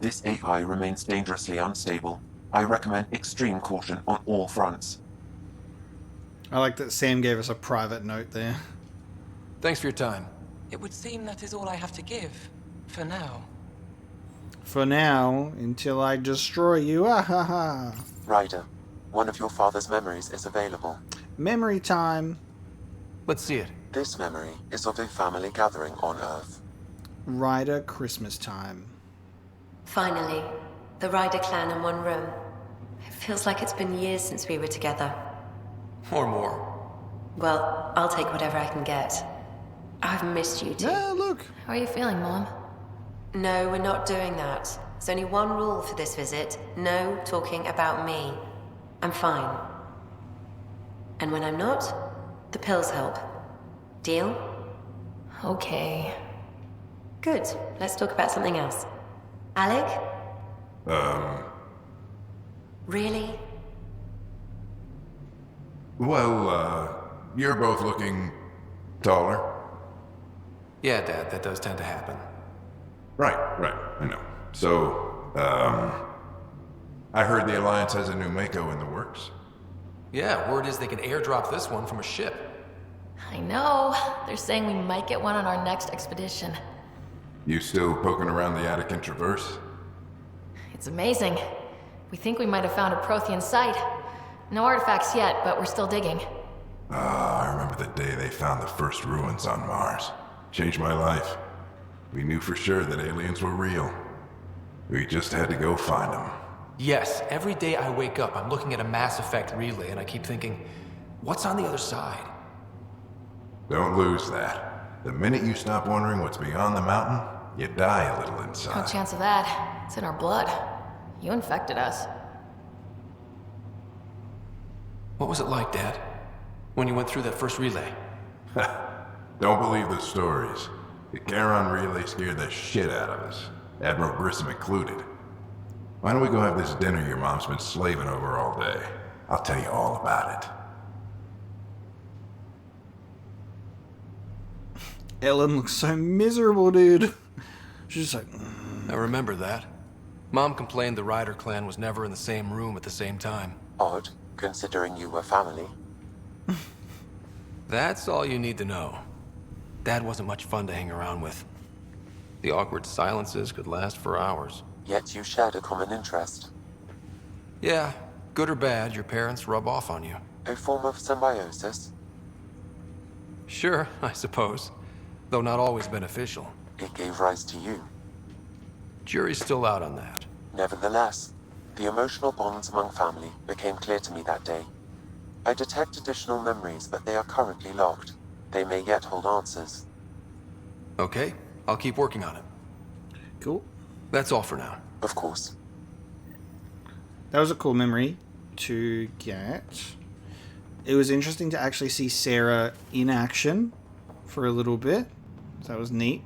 This AI remains dangerously unstable. I recommend extreme caution on all fronts. I like that Sam gave us a private note there. Thanks for your time. It would seem that is all I have to give, for now. For now, until I destroy you. Ah ha ha. Ryder, one of your father's memories is available. Memory time. Let's see it. This memory is of a family gathering on Earth. Ryder Christmas time. Finally, the Ryder clan in one room. It feels like it's been years since we were together. Or more. Well, I'll take whatever I can get. I've missed you too. Yeah, look. How are you feeling, Mom? No, we're not doing that. There's only one rule for this visit. No talking about me. I'm fine. And when I'm not, the pills help. Deal? Okay. Good. Let's talk about something else. Alec? Really? Well, you're both looking taller. Yeah, Dad, that does tend to happen. Right, I know. So, I heard the Alliance has a new Mako in the works. Yeah, word is they can airdrop this one from a ship. I know. They're saying we might get one on our next expedition. You still poking around the Attican Traverse? It's amazing. We think we might have found a Prothean site. No artifacts yet, but we're still digging. I remember the day they found the first ruins on Mars. Changed my life. We knew for sure that aliens were real. We just had to go find them. Yes, every day I wake up, I'm looking at a Mass Effect relay and I keep thinking, what's on the other side? Don't lose that. The minute you stop wondering what's beyond the mountain, you die a little inside. No chance of that. It's in our blood. You infected us. What was it like, Dad? When you went through that first relay? Don't believe the stories. The Charon relay scared the shit out of us. Admiral Grissom included. Why don't we go have this dinner your mom's been slaving over all day? I'll tell you all about it. Ellen looks so miserable, dude. She's just like... I remember that. Mom complained the Ryder clan was never in the same room at the same time. Odd, considering you were family. That's all you need to know. Dad wasn't much fun to hang around with. The awkward silences could last for hours. Yet you shared a common interest. Yeah, good or bad, your parents rub off on you. A form of symbiosis? Sure, I suppose. Though not always beneficial. It gave rise to you. Jury's still out on that. Nevertheless, the emotional bonds among family became clear to me that day. I detect additional memories, but they are currently locked. They may yet hold answers. Okay, I'll keep working on it. Cool. That's all for now. Of course. That was a cool memory to get. It was interesting to actually see Sarah in action for a little bit. So that was neat.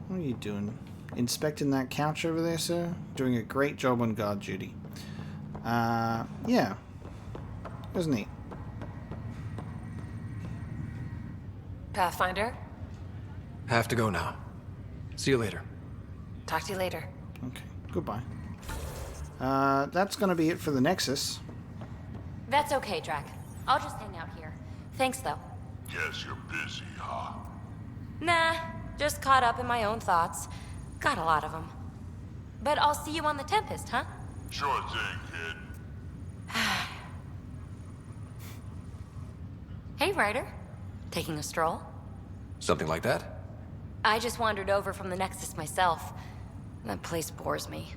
What are you doing? Inspecting that couch over there, sir? Doing a great job on guard duty. Yeah. It was neat. Pathfinder? Have to go now. See you later. Talk to you later. Okay, goodbye. That's gonna be it for the Nexus. That's okay, Drac. I'll just hang out here. Thanks, though. Guess you're busy, huh? Nah, just caught up in my own thoughts. Got a lot of them. But I'll see you on the Tempest, huh? Sure thing, kid. Hey, Ryder. Taking a stroll? Something like that? I just wandered over from the Nexus myself. That place bores me.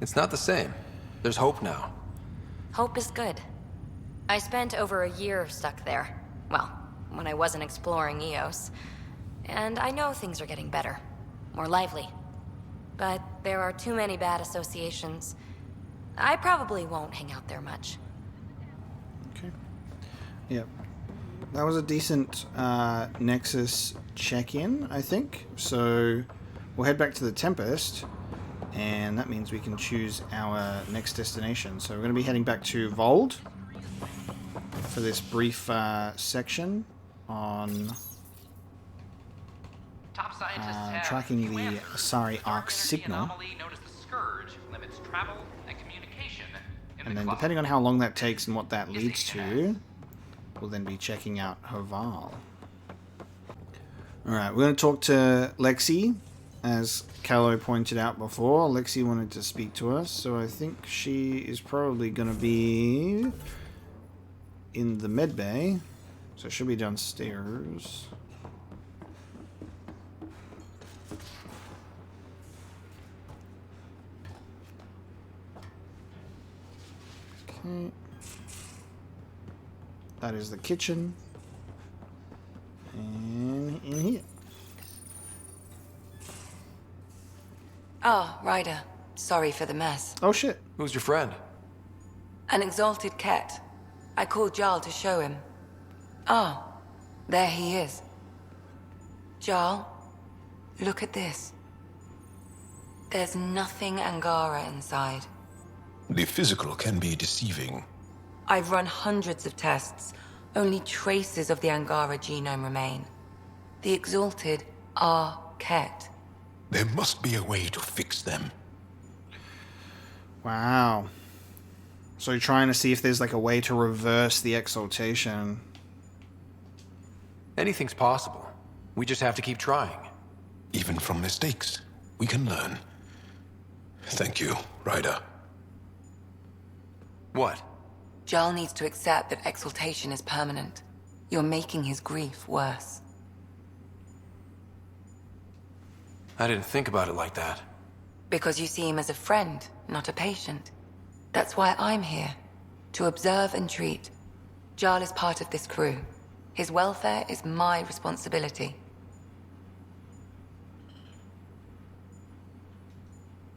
It's not the same. There's hope now. Hope is good. I spent over a year stuck there. Well, when I wasn't exploring Eos. And I know things are getting better. More lively. But there are too many bad associations. I probably won't hang out there much. Okay. Yep. That was a decent Nexus check-in, I think. So we'll head back to the Tempest, and that means we can choose our next destination. So we're going to be heading back to Vold for this brief section on Top scientists have tracking few the answers. Asari Arc Dark energy signal. anomaly known as the Scourge limits travel and communication in And the then cluster. depending on how long that takes and what that leads to, we'll then be checking out Havarl. Alright, we're going to talk to Lexi. As Callow pointed out before, Lexi wanted to speak to us, so I think she is probably going to be in the med bay. So she'll be downstairs. Okay. That is the kitchen. And in here. Oh, Ryder. Sorry for the mess. Oh shit. Who's your friend? An exalted cat. I called Jarl to show him. Oh, there he is. Jarl, look at this. There's nothing Angara inside. The physical can be deceiving. I've run hundreds of tests. Only traces of the Angara genome remain. The exalted are Ket. There must be a way to fix them. Wow. So you're trying to see if there's like a way to reverse the exaltation. Anything's possible. We just have to keep trying. Even from mistakes, we can learn. Thank you, Ryder. What? Jarl needs to accept that exaltation is permanent. You're making his grief worse. I didn't think about it like that. Because you see him as a friend, not a patient. That's why I'm here. To observe and treat. Jarl is part of this crew. His welfare is my responsibility.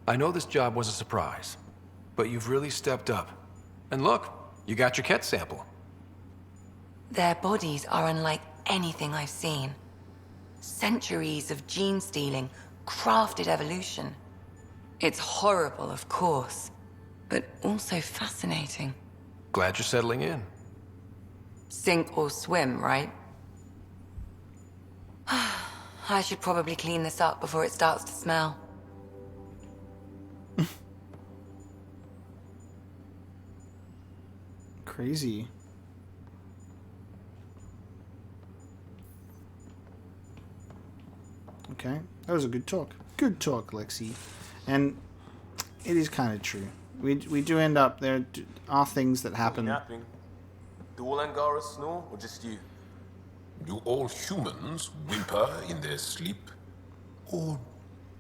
I know this job was a surprise, but you've really stepped up. And look, you got your Ket sample. Their bodies are unlike anything I've seen. Centuries of gene stealing, crafted evolution. It's horrible, of course, but also fascinating. Glad you're settling in. Sink or swim, right? I should probably clean this up before it starts to smell. Crazy. Okay, that was a good talk. Good talk, Lexi. And it is kind of true. We do end up, there are things that happen. Napping. Do all Angara snore, or just you? Do all humans whimper in their sleep? Or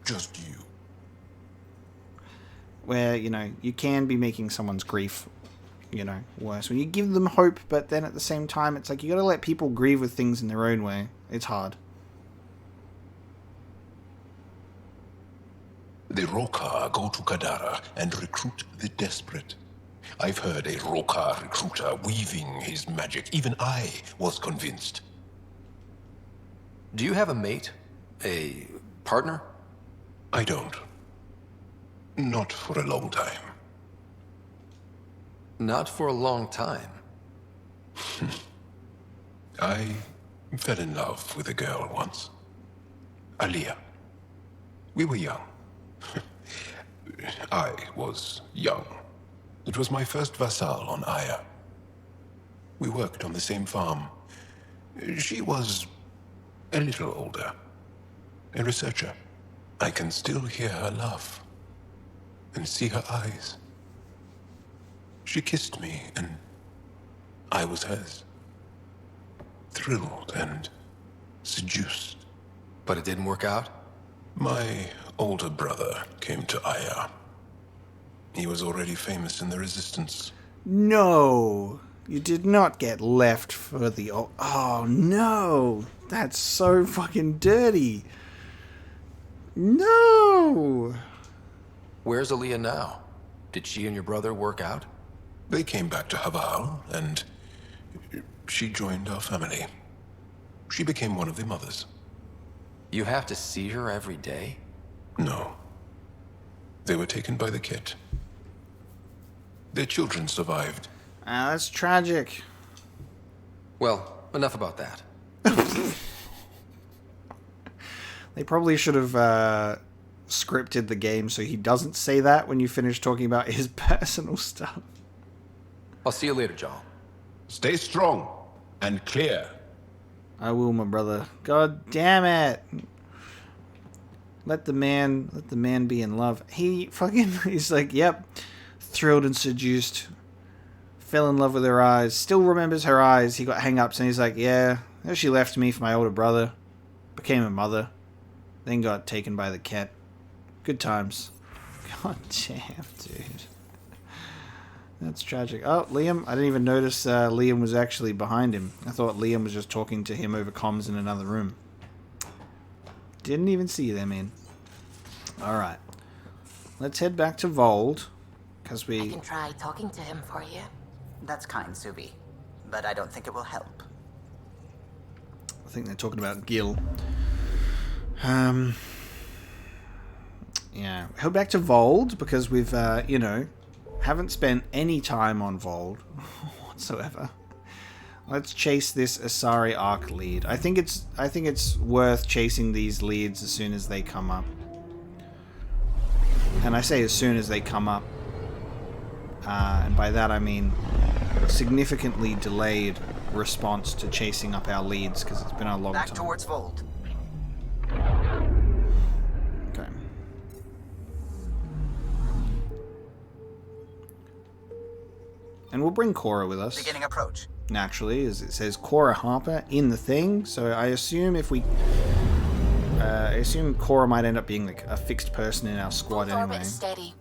just you? Where, you know, you can be making someone's grief, you know, worse. When you give them hope, but then at the same time, it's like you gotta let people grieve with things in their own way. It's hard. The Roka go to Kadara and recruit the desperate. I've heard a Roka recruiter weaving his magic. Even I was convinced. Do you have a mate? A partner? I don't. Not for a long time. Not for a long time? I fell in love with a girl once. Aliyah. We were young. I was young. It was my first vassal on Aya. We worked on the same farm. She was a little older. A researcher. I can still hear her laugh. And see her eyes. She kissed me, and I was hers. Thrilled and seduced. But it didn't work out? My older brother came to Aya. He was already famous in the Resistance. No! You did not get left for the... Oh, no! That's so fucking dirty! No! Where's Aliyah now? Did she and your brother work out? They came back to Havarl, and she joined our family. She became one of the mothers. You have to see her every day? No. They were taken by the Ket. Their children survived. Ah, that's tragic. Well, enough about that. They probably should have scripted the game so he doesn't say that when you finish talking about his personal stuff. I'll see you later, John. Stay strong and clear. I will, my brother. God damn it. Let the man be in love. He's like, yep. Thrilled and seduced. Fell in love with her eyes. Still remembers her eyes. He got hang-ups and he's like, yeah. Then she left me for my older brother. Became a mother. Then got taken by the Ket. Good times. God damn, dude. That's tragic. Oh, Liam. I didn't even notice Liam was actually behind him. I thought Liam was just talking to him over comms in another room. Didn't even see you there, man. Alright. Let's head back to Vold. Because I can try talking to him for you. That's kind, Subi. But I don't think it will help. I think they're talking about Gil. Yeah. Head back to Vold because we've, you know, haven't spent any time on Vold whatsoever. Let's chase this Asari arc lead. I think it's worth chasing these leads as soon as they come up. And I say as soon as they come up. And by that I mean significantly delayed response to chasing up our leads because it's been a long time. Back towards Vold. Okay. And we'll bring Cora with us. Beginning approach. Naturally, as it says Cora Harper in the thing. So I assume if we... I assume Cora might end up being like a fixed person in our squad anyway. Steady.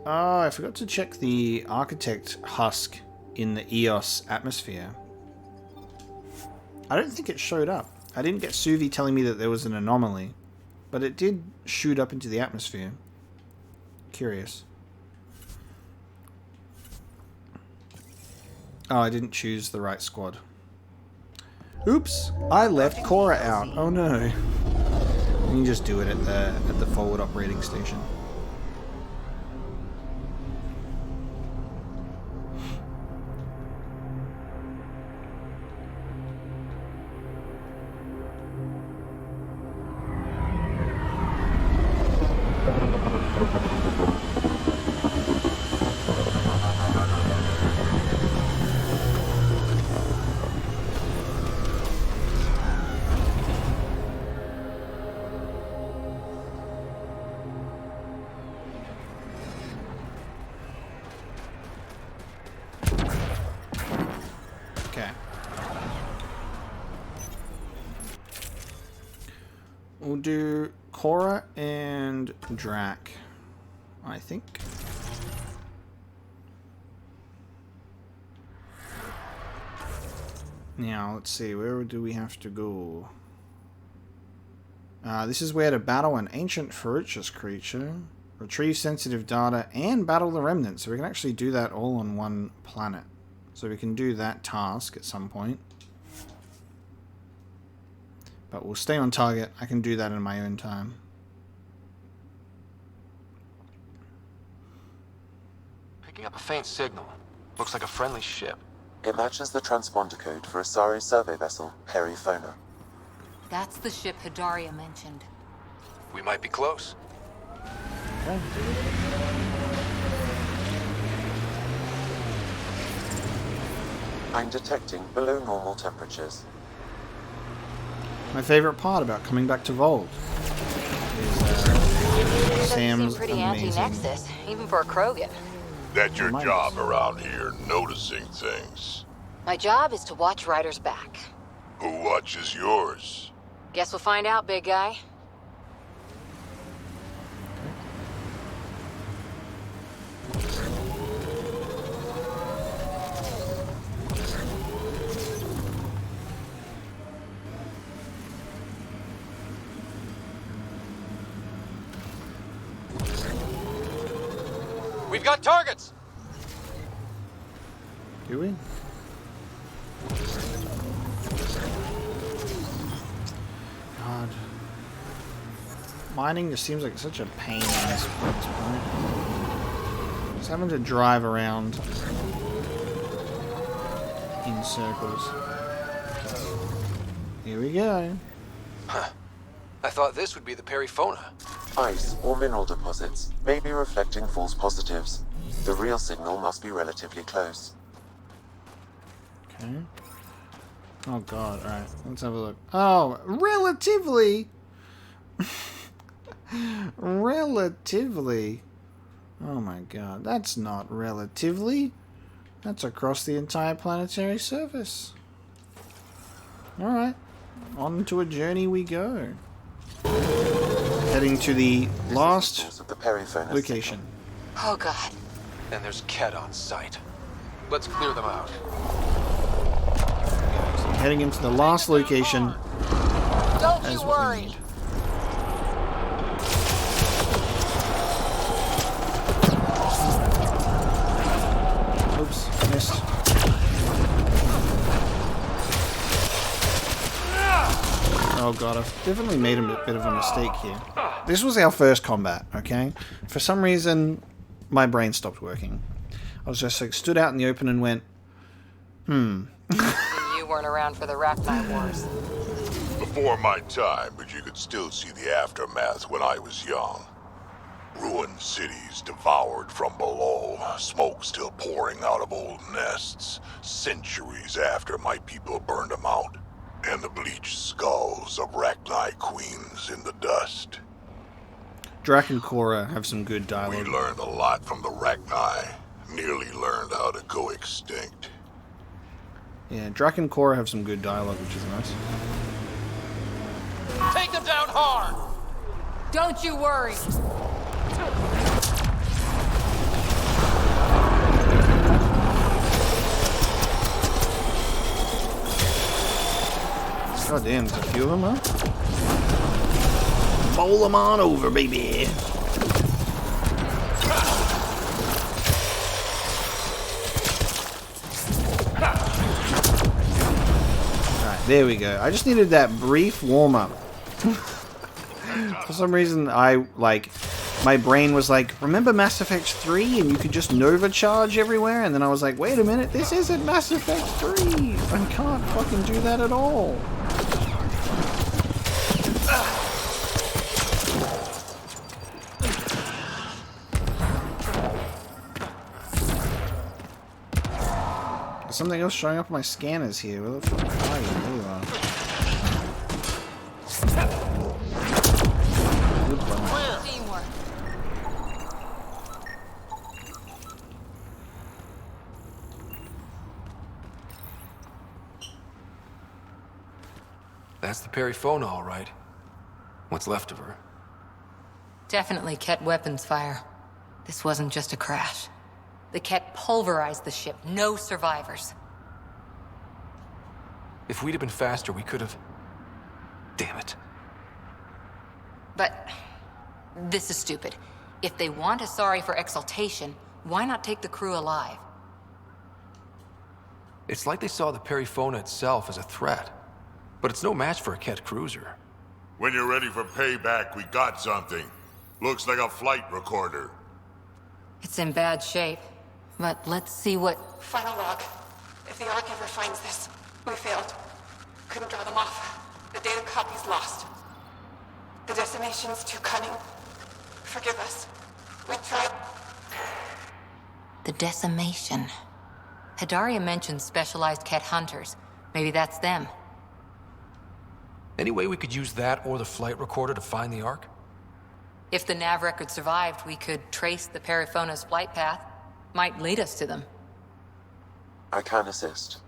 Oh, I forgot to check the Architect husk in the EOS atmosphere. I don't think it showed up. I didn't get Suvi telling me that there was an anomaly. But it did shoot up into the atmosphere. Curious. Oh, I didn't choose the right squad. Oops, I left Cora out. Oh no. You can just do it at the forward operating station. We'll do Cora and Drac, I think. Now, let's see, where do we have to go? This is where to battle an ancient ferocious creature, retrieve sensitive data, and battle the remnants. So we can actually do that all on one planet. So we can do that task at some point. But we'll stay on target. I can do that in my own time. Picking up a faint signal. Looks like a friendly ship. It matches the transponder code for a Sari survey vessel, Perifona. That's the ship Hidaria mentioned. We might be close. Okay. I'm detecting below normal temperatures. My favorite part about coming back to Vold is Sam's pretty amazing. anti-Nexus, even for a Krogan. That's your job around here, noticing things. My job is to watch Ryder's back. Who watches yours? Guess we'll find out, big guy. We've got targets! Do we? God. Mining just seems like such a pain at this point. Just having to drive around in circles. Here we go. Huh. I thought this would be the Perifona. Ice or mineral deposits may be reflecting false positives. The real signal must be relatively close. Okay. Oh god, alright, let's have a look. Oh, relatively! Relatively? Oh my god, that's not relatively. That's across the entire planetary surface. Alright, on to a journey we go. Heading to the last location. Oh god. And there's Ket on site. Let's clear them out. So heading into the last location. Don't you worry. Oops, missed. Oh god, I've definitely made a bit of a mistake here. This was our first combat, okay? For some reason, my brain stopped working. I was just like, stood out in the open and went, You weren't around for the Rachni Wars. Before my time, but you could still see the aftermath when I was young. Ruined cities devoured from below, smoke still pouring out of old nests, centuries after my people burned them out, and the bleached skulls of Rachni queens in the dust. Drac and Cora have some good dialogue. We learned a lot from the Rachni, nearly learned how to go extinct. Yeah, Drac and Cora have some good dialogue, which is nice. Take them down hard! Don't you worry. God damn, there's a few of them, huh? bowl them on over, baby. Alright, there we go. I just needed that brief warm-up. For some reason, my brain was like, remember Mass Effect 3 and you could just Nova charge everywhere? And then I was like, wait a minute, this isn't Mass Effect 3! I can't fucking do that at all. There's something else showing up on my scanners here. Where the fuck are you? There you are. That's the Perifona, all right. What's left of her? Definitely Ket weapons fire. This wasn't just a crash. The Ket pulverized the ship. No survivors. If we'd have been faster, we could have... Damn it. But... this is stupid. If they want Asari for exaltation, why not take the crew alive? It's like they saw the Perifona itself as a threat. But it's no match for a Ket cruiser. When you're ready for payback, we got something. Looks like a flight recorder. It's in bad shape. But let's see what... Final log. If the Ark ever finds this, we failed. Couldn't draw them off. The data copy's lost. The decimation's too cunning. Forgive us. We tried... The decimation. Hidaria mentioned specialized Ket hunters. Maybe that's them. Any way we could use that or the flight recorder to find the Ark? If the nav record survived, we could trace the Perifona's flight path. Might lead us to them. I can assist.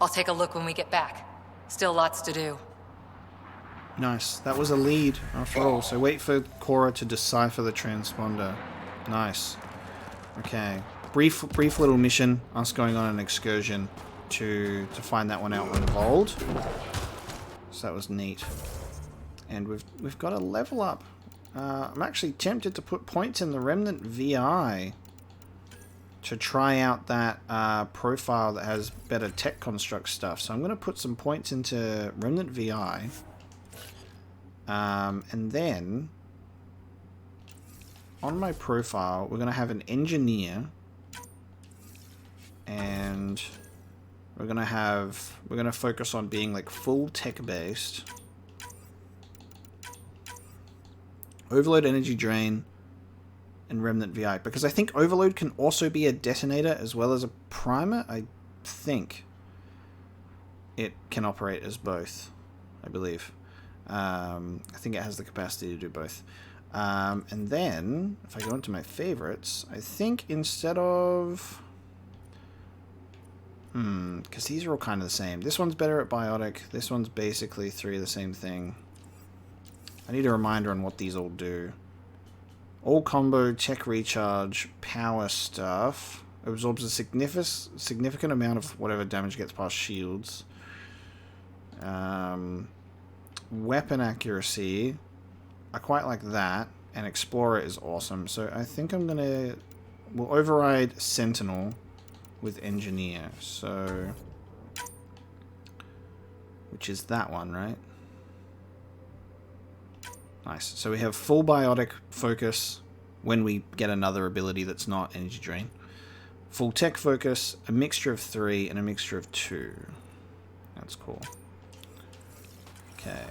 I'll take a look when we get back. Still lots to do. Nice. That was a lead, after all. So wait for Cora to decipher the transponder. Nice. Okay. Brief little mission. Us going on an excursion to find that one out with Vold. So that was neat. And we've got a level up. I'm actually tempted to put points in the Remnant VI to try out that profile that has better tech construct stuff. So I'm going to put some points into Remnant VI. And then on my profile, we're going to have an engineer. And we're going to focus on being like full tech based. Overload, energy drain, and Remnant VI. Because I think Overload can also be a detonator as well as a primer. I think it can operate as both, I believe. I think it has the capacity to do both. And then, if I go into my favorites, I think instead of... because these are all kind of the same. This one's better at biotic. This one's basically three of the same thing. I need a reminder on what these all do. All combo, tech recharge, power stuff. Absorbs a significant amount of whatever damage gets past shields. Weapon accuracy. I quite like that. And Explorer is awesome. So I think I'm gonna... We'll override Sentinel with Engineer. So... which is that one, right? Nice. So we have full biotic focus when we get another ability that's not energy drain. Full tech focus, a mixture of 3, and a mixture of 2. That's cool. Okay.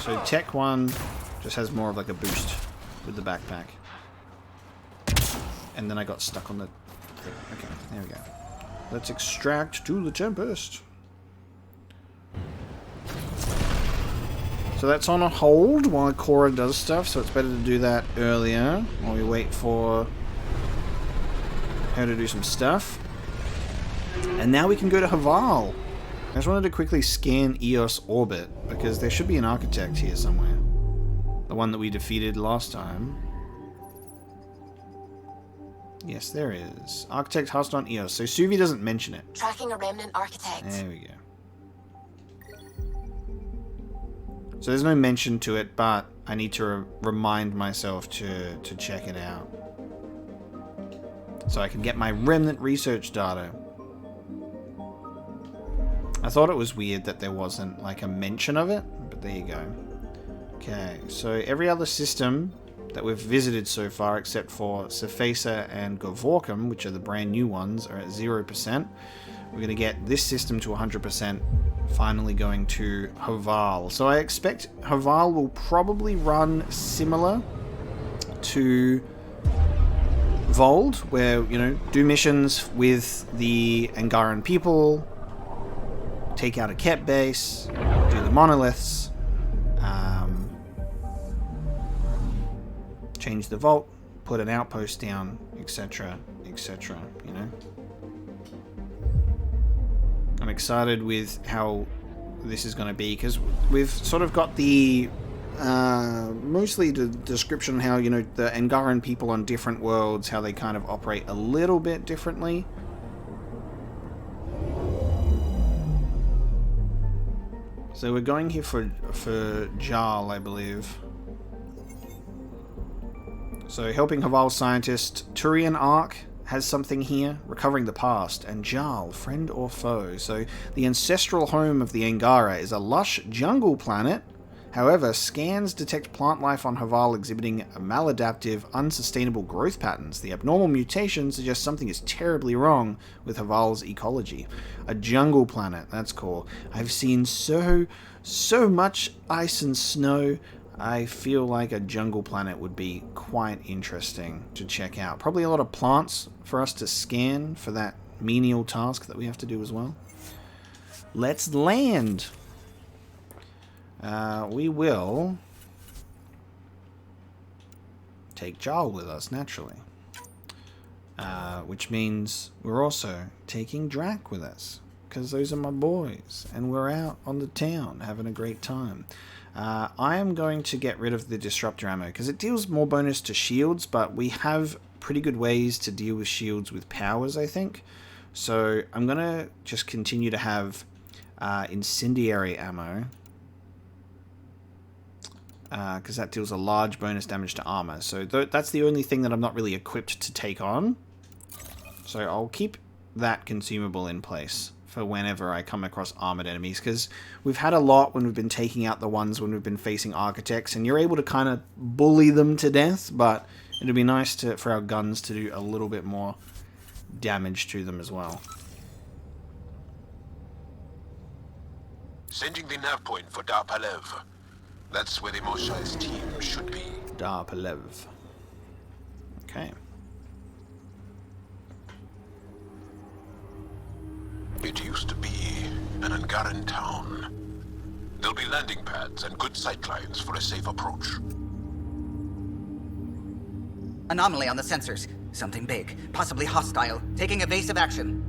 So tech 1 just has more of like a boost with the backpack. And then I got stuck on the thing. Okay, there we go. Let's extract to the Tempest. So that's on a hold while Cora does stuff, so it's better to do that earlier while we wait for her to do some stuff. And now we can go to Havarl. I just wanted to quickly scan Eos orbit, because there should be an architect here somewhere. The one that we defeated last time. Yes, there is. Architect housed on Eos, so Suvi doesn't mention it. Tracking a remnant architect. There we go. So there's no mention to it, but I need to remind myself to check it out. So I can get my remnant research data. I thought it was weird that there wasn't like a mention of it, but there you go. Okay, so every other system that we've visited so far, except for Cephasa and Govorkum, which are the brand new ones, are at 0%. We're going to get this system to 100%, finally going to Havarl. So I expect Havarl will probably run similar to Vold, where, you know, do missions with the Angaran people, take out a Ket base, do the monoliths, change the vault, put an outpost down, etc., etc., you know. I'm excited with how this is going to be, because we've sort of got the mostly the description how, you know, the Angaran people on different worlds, how they kind of operate a little bit differently. So we're going here for Jarl, I believe. So helping Havarl scientist, Turian Ark has something here, recovering the past, and Jarl, friend or foe. So the ancestral home of the Angara is a lush jungle planet. However, scans detect plant life on Havarl exhibiting maladaptive, unsustainable growth patterns. The abnormal mutation suggests something is terribly wrong with Havarl's ecology. A jungle planet, that's cool. I've seen so much ice and snow. I feel like a jungle planet would be quite interesting to check out. Probably a lot of plants for us to scan for that menial task that we have to do as well. Let's land. We will take Jarl with us, naturally. Which means we're also taking Drac with us, because those are my boys, and we're out on the town having a great time. I am going to get rid of the disruptor ammo, because it deals more bonus to shields, but we have pretty good ways to deal with shields with powers, I think. So I'm going to just continue to have incendiary ammo, because that deals a large bonus damage to armor. So that's the only thing that I'm not really equipped to take on. So I'll keep that consumable in place for whenever I come across armored enemies, because we've had a lot when we've been taking out the ones when we've been facing architects, and you're able to kind of bully them to death, but it'd be nice for our guns to do a little bit more damage to them as well. Sending the nav point for Dar Palev. That's where the Mosha's team should be. Dar Palev. Okay. It used to be an Angaran town. There'll be landing pads and good sightlines for a safe approach. Anomaly on the sensors. Something big, possibly hostile, taking evasive action.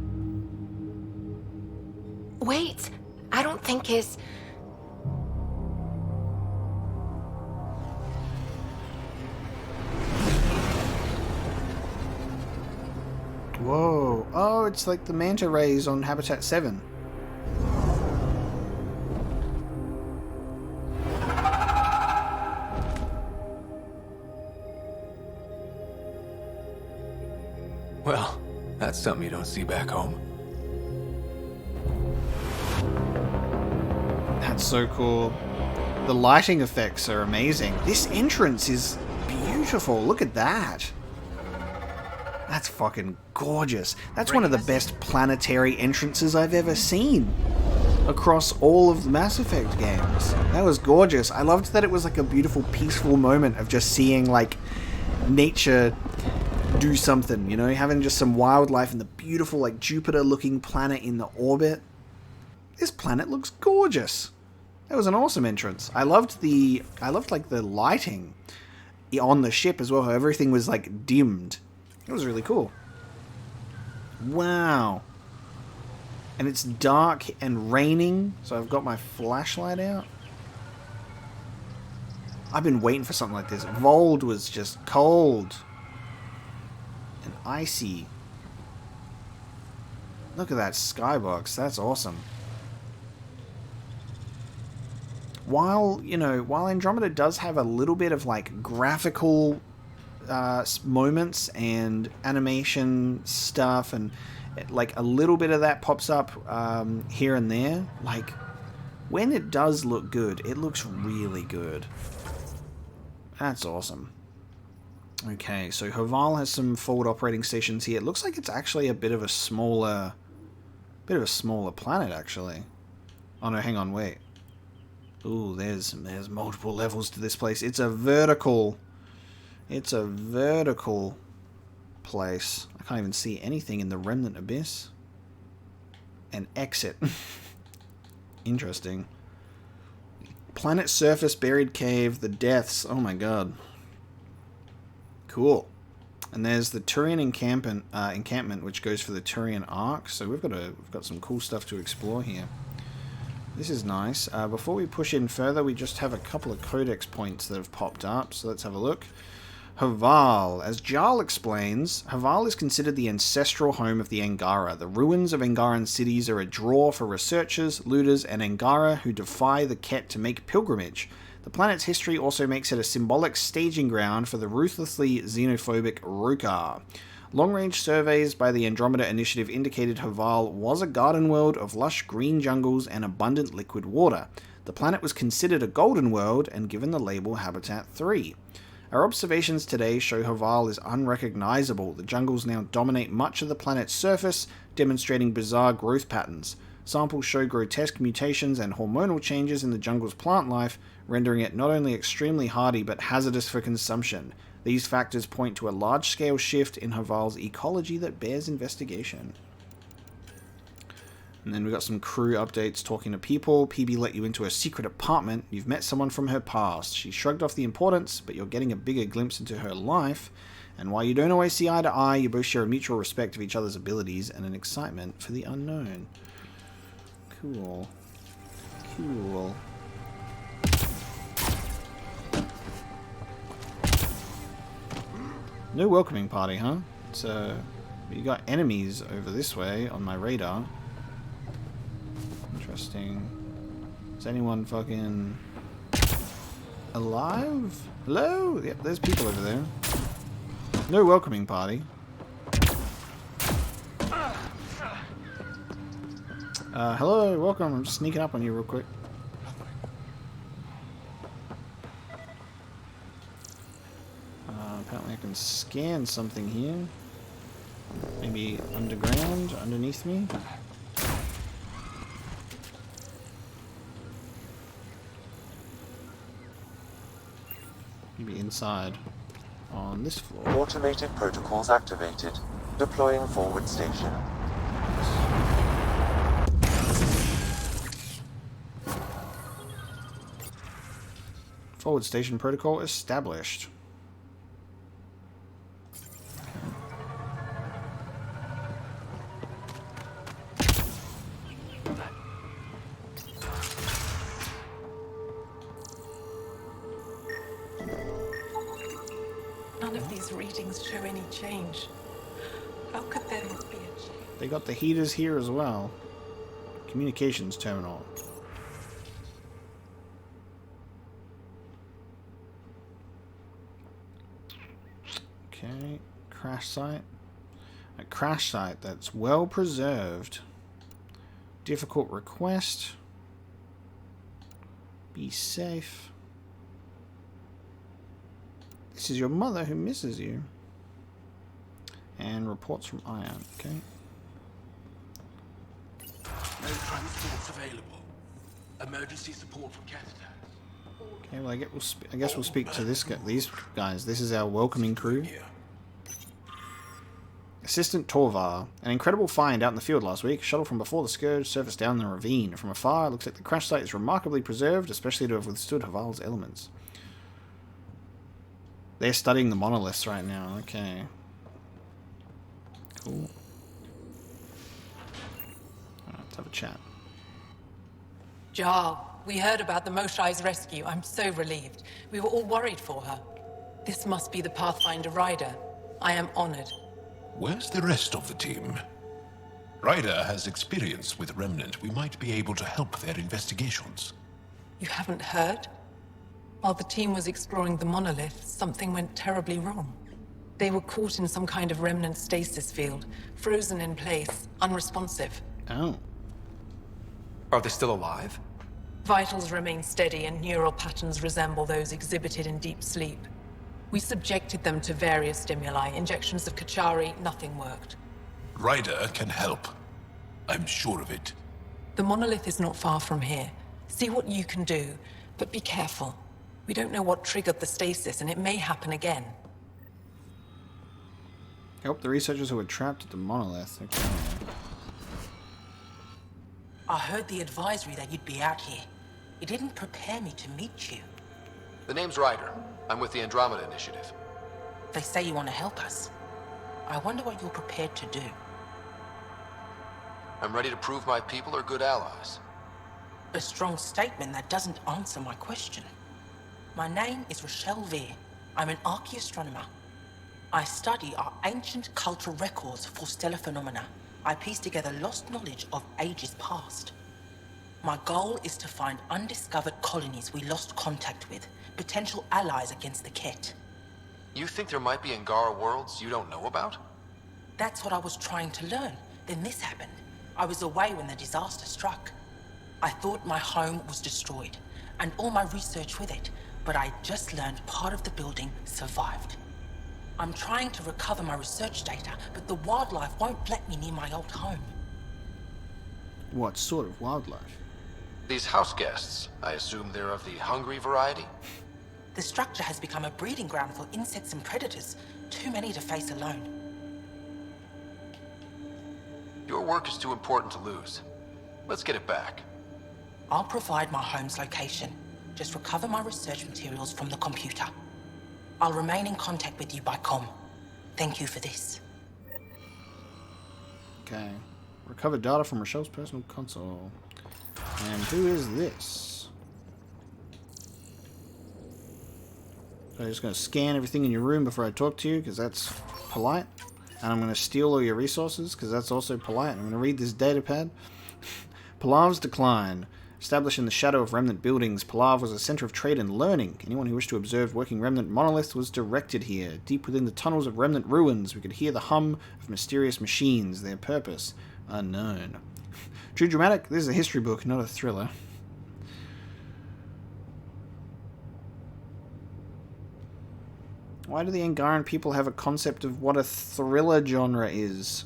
Wait, I don't think his... Whoa. Oh, it's like the manta rays on Habitat 7. Well, that's something you don't see back home. That's so cool. The lighting effects are amazing. This entrance is beautiful. Look at that. That's fucking gorgeous. That's one of the best planetary entrances I've ever seen across all of the Mass Effect games. That was gorgeous. I loved that it was like a beautiful, peaceful moment of just seeing like nature do something, you know, having just some wildlife and the beautiful like Jupiter-looking planet in the orbit. This planet looks gorgeous. That was an awesome entrance. I loved like the lighting on the ship as well. How everything was like dimmed. It was really cool. Wow. And it's dark and raining, so I've got my flashlight out. I've been waiting for something like this. Vold was just cold and icy. Look at that skybox. That's awesome. while Andromeda does have a little bit of like graphical moments and animation stuff, and like a little bit of that pops up here and there, like when it does look good, it looks really good. That's awesome. Okay, so Havarl has some forward operating stations here. It looks like it's actually a bit of a smaller planet, actually. Oh no, hang on, wait. Ooh, there's multiple levels to this place. It's a vertical place. I can't even see anything in the Remnant Abyss. An exit. Interesting. Planet surface, buried cave, the deaths. Oh my god. Cool. And there's the Turian encampment, which goes for the Turian Ark. So we've got some cool stuff to explore here. This is nice. Before we push in further, we just have a couple of codex points that have popped up. So let's have a look. Havarl. As Jarl explains, Havarl is considered the ancestral home of the Angara. The ruins of Angaran cities are a draw for researchers, looters, and Angara who defy the Ket to make pilgrimage. The planet's history also makes it a symbolic staging ground for the ruthlessly xenophobic Rukar. Long-range surveys by the Andromeda Initiative indicated Havarl was a garden world of lush green jungles and abundant liquid water. The planet was considered a golden world and given the label Habitat 3. Our observations today show Havarl is unrecognizable. The jungles now dominate much of the planet's surface, demonstrating bizarre growth patterns. Samples show grotesque mutations and hormonal changes in the jungle's plant life, rendering it not only extremely hardy but hazardous for consumption. These factors point to a large-scale shift in Havarl's ecology that bears investigation. And then we got some crew updates talking to people. Peebee let you into a secret apartment. You've met someone from her past. She shrugged off the importance, but you're getting a bigger glimpse into her life. And while you don't always see eye to eye, you both share a mutual respect of each other's abilities and an excitement for the unknown. Cool. Cool. No welcoming party, huh? So, you got enemies over this way on my radar. Interesting. Is anyone fucking alive? Hello? Yep, there's people over there. No welcoming party. Hello, welcome. I'm just sneaking up on you real quick. Apparently I can scan something here. Maybe underground, underneath me. Maybe inside. On this floor. Automated protocols activated. Deploying forward station. Forward station protocol established. None of these readings show any change. How could there not be a change? They got the heaters here as well. Communications terminal. Okay, crash site. A crash site that's well preserved. Difficult request. Be safe. This is your mother who misses you. And reports from Ion, okay. No transports available. Emergency support from cat attacks. Okay, well I guess we'll speak to this guy, these guys. This is our welcoming crew. Assistant Torvar. An incredible find out in the field last week. Shuttle from before the Scourge surfaced down the ravine. From afar, it looks like the crash site is remarkably preserved, especially to have withstood Havarl's elements. They're studying the monoliths right now. Okay. Cool. Alright, let's have a chat. Jarl, we heard about the Moshai's rescue. I'm so relieved. We were all worried for her. This must be the Pathfinder Rider. I am honored. Where's the rest of the team? Ryder has experience with Remnant. We might be able to help their investigations. You haven't heard? While the team was exploring the monolith, something went terribly wrong. They were caught in some kind of remnant stasis field, frozen in place, unresponsive. Oh. Are they still alive? Vitals remain steady and neural patterns resemble those exhibited in deep sleep. We subjected them to various stimuli, injections of Kachari, nothing worked. Ryder can help. I'm sure of it. The monolith is not far from here. See what you can do, but be careful. We don't know what triggered the stasis, and it may happen again. Help the researchers who were trapped at the monolith. Okay. I heard the advisory that you'd be out here. It didn't prepare me to meet you. The name's Ryder. I'm with the Andromeda Initiative. They say you want to help us. I wonder what you're prepared to do. I'm ready to prove my people are good allies. A strong statement that doesn't answer my question. My name is Rochelle Veer. I'm an archaeoastronomer. I study our ancient cultural records for stellar phenomena. I piece together lost knowledge of ages past. My goal is to find undiscovered colonies we lost contact with, potential allies against the Ket. You think there might be Angara worlds you don't know about? That's what I was trying to learn. Then this happened. I was away when the disaster struck. I thought my home was destroyed, and all my research with it, but I just learned part of the building survived. I'm trying to recover my research data, but the wildlife won't let me near my old home. What sort of wildlife? These house guests, I assume they're of the hungry variety? The structure has become a breeding ground for insects and predators, too many to face alone. Your work is too important to lose. Let's get it back. I'll provide my home's location. Just recover my research materials from the computer. I'll remain in contact with you by comm. Thank you for this. Okay. Recover data from Rochelle's personal console. And who is this? So I'm just going to scan everything in your room before I talk to you, because that's polite. And I'm going to steal all your resources, because that's also polite. I'm going to read this data pad. Palav's decline. Established in the shadow of remnant buildings, Palav was a center of trade and learning. Anyone who wished to observe working remnant monoliths was directed here. Deep within the tunnels of remnant ruins, we could hear the hum of mysterious machines, their purpose unknown. True dramatic? This is a history book, not a thriller. Why do the Angaran people have a concept of what a thriller genre is?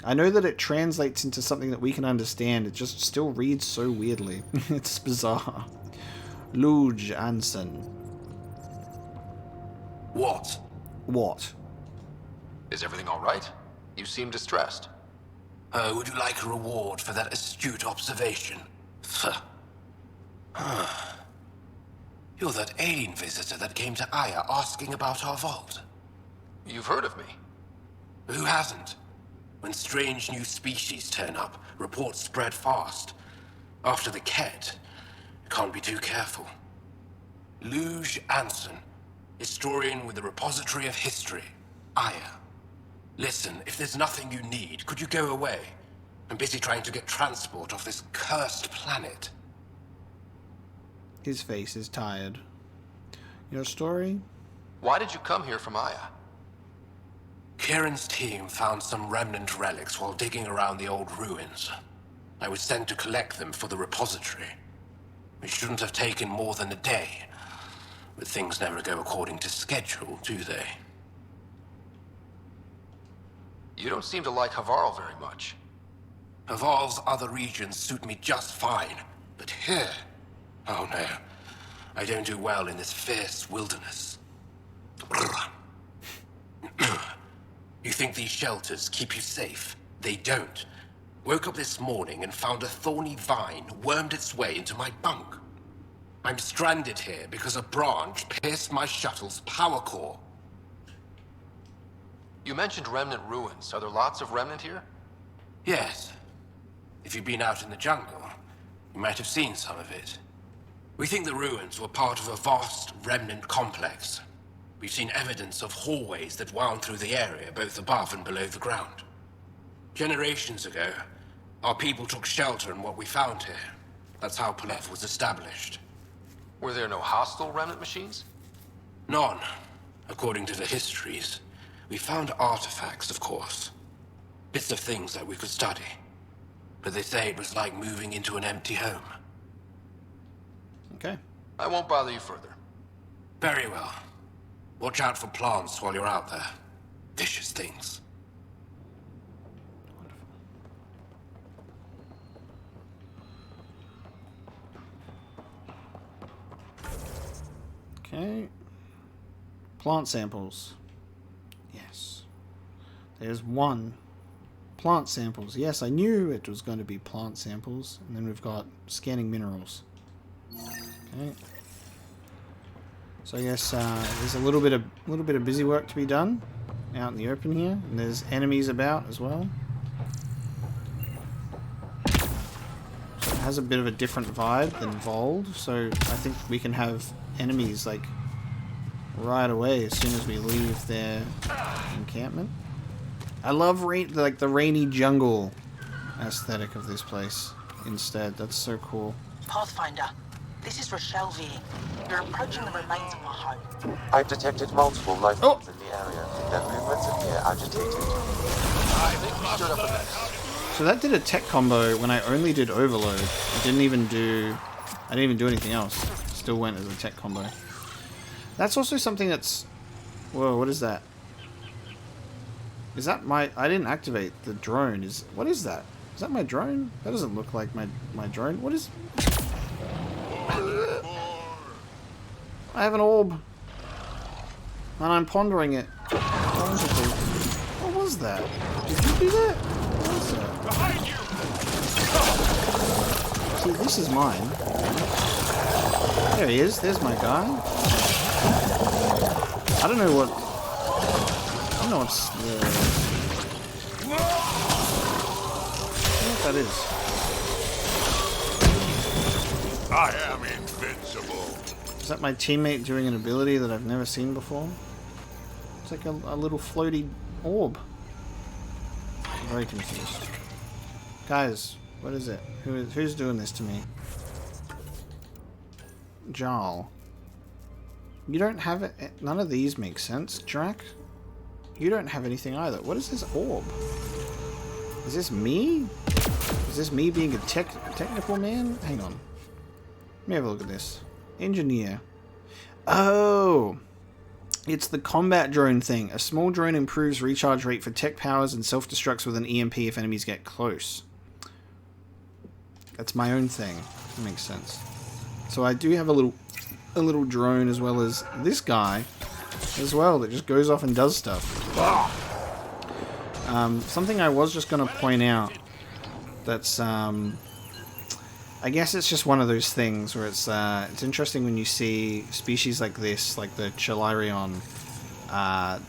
I know that it translates into something that we can understand, it just still reads so weirdly. It's bizarre. Luge Anson. What? What? Is everything alright? You seem distressed. Would you like a reward for that astute observation? You're that alien visitor that came to Aya asking about our vault. You've heard of me. Who hasn't? When strange new species turn up, reports spread fast. After the Ket, you can't be too careful. Luge Anson, historian with the Repository of History, Aya. Listen, if there's nothing you need, could you go away? I'm busy trying to get transport off this cursed planet. His face is tired. Your story? Why did you come here from Aya? Kieran's team found some remnant relics while digging around the old ruins. I was sent to collect them for the repository. It shouldn't have taken more than a day. But things never go according to schedule, do they? You don't seem to like Havarl very much. Havarl's other regions suit me just fine. But here... oh no. I don't do well in this fierce wilderness. You think these shelters keep you safe? They don't. Woke up this morning and found a thorny vine wormed its way into my bunk. I'm stranded here because a branch pierced my shuttle's power core. You mentioned remnant ruins. Are there lots of remnant here? Yes. If you've been out in the jungle, you might have seen some of it. We think the ruins were part of a vast remnant complex. We've seen evidence of hallways that wound through the area, both above and below the ground. Generations ago, our people took shelter in what we found here. That's how Palev was established. Were there no hostile remnant machines? None. According to the histories. We found artifacts, of course. Bits of things that we could study. But they say it was like moving into an empty home. Okay. I won't bother you further. Very well. Watch out for plants while you're out there. Vicious things. Okay. Plant samples. Yes. There's one. Plant samples. Yes, I knew it was going to be plant samples. And then we've got scanning minerals. Okay. So I guess there's a little bit of busy work to be done out in the open here, and there's enemies about as well. So it has a bit of a different vibe than Vold. So I think we can have enemies like right away as soon as we leave their encampment. I love the rainy jungle aesthetic of this place instead. That's so cool. Pathfinder, this is Rochelle V. You're approaching the remains of my home. I've detected multiple life forms in the area. Their movements appear agitated. I think we stood up a mess. So that did a tech combo when I only did overload. I didn't even do anything else. Still went as a tech combo. That's also something that's... Whoa, what is that? Is that my... I didn't activate the drone. What is that? Is that my drone? That doesn't look like my drone. What is... I have an orb. And I'm pondering it. What was that? Did you do that? What was that? See, this is mine. There he is. There's my guy. I don't know what... I don't know what's... I don't know what that is. I am invincible. Is that my teammate doing an ability that I've never seen before? It's like a little floaty orb. I'm very confused. Guys, what is it? Who's doing this to me? Jarl. You don't have it. None of these make sense. Drac? You don't have anything either. What is this orb? Is this me? Is this me being a technical man? Hang on. Let me have a look at this. Engineer. Oh! It's the combat drone thing. A small drone improves recharge rate for tech powers and self-destructs with an EMP if enemies get close. That's my own thing. That makes sense. So I do have a little drone as well as this guy as well that just goes off and does stuff. Something I was just going to point out that's I guess it's just one of those things where it's interesting when you see species like this, like the Chalarion,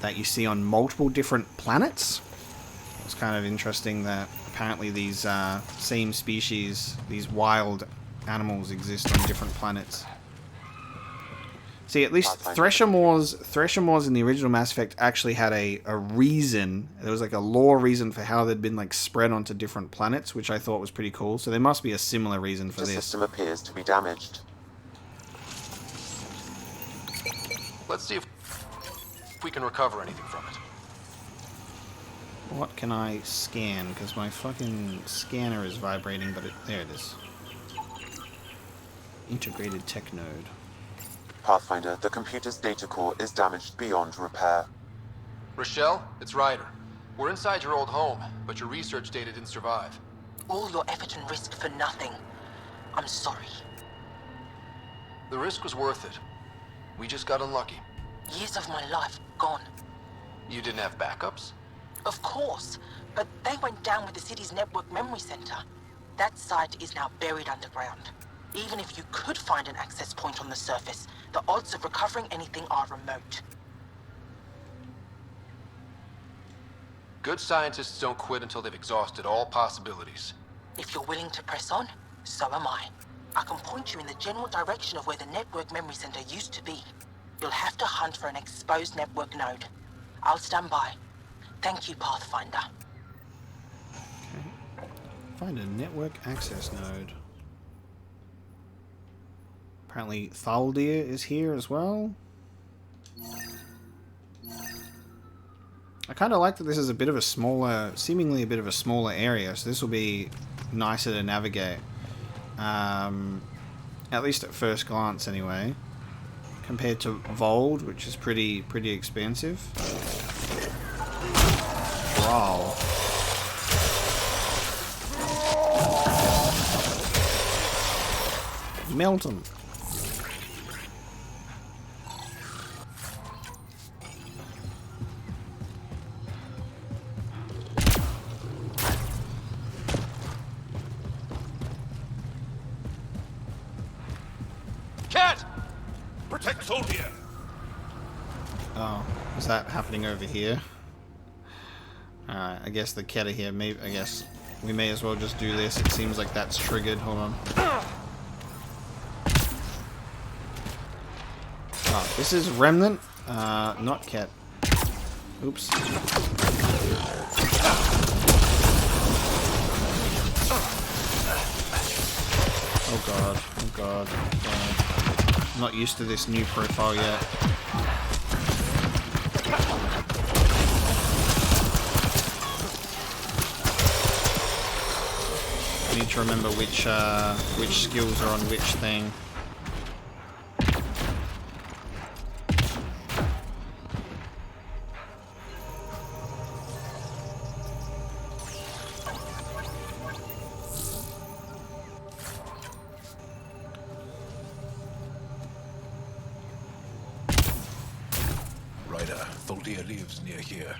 that you see on multiple different planets. It's kind of interesting that apparently these same species, these wild animals, exist on different planets. See, at least Thresher Moors in the original Mass Effect actually had a reason. There was like a lore reason for how they'd been like spread onto different planets, which I thought was pretty cool. So there must be a similar reason for this. The system appears to be damaged. Let's see if we can recover anything from it. What can I scan? Because my fucking scanner is vibrating, but there it is. Integrated tech node. Pathfinder, the computer's data core is damaged beyond repair. Rochelle, it's Ryder. We're inside your old home, but your research data didn't survive. All your effort and risk for nothing. I'm sorry. The risk was worth it. We just got unlucky. Years of my life gone. You didn't have backups? Of course, but they went down with the city's network memory center. That site is now buried underground. Even if you could find an access point on the surface, the odds of recovering anything are remote. Good scientists don't quit until they've exhausted all possibilities. If you're willing to press on, so am I. I can point you in the general direction of where the network memory center used to be. You'll have to hunt for an exposed network node. I'll stand by. Thank you, Pathfinder. Okay. Find a network access node. Apparently Thaldir is here as well. I kind of like that this is a bit of a smaller, seemingly a bit of a smaller area, so this will be nicer to navigate. At least at first glance anyway. Compared to Vold, which is pretty expansive. Wow. Melt 'em. Cat! Protect Soldier! Oh, is that happening over here? Alright, I guess the cat are here. Maybe, I guess we may as well just do this. It seems like that's triggered. Hold on. Oh, this is Remnant, not cat. Oops. Oh god, oh god, oh god. I'm not used to this new profile yet. I need to remember which skills are on which thing. Soldia lives near here.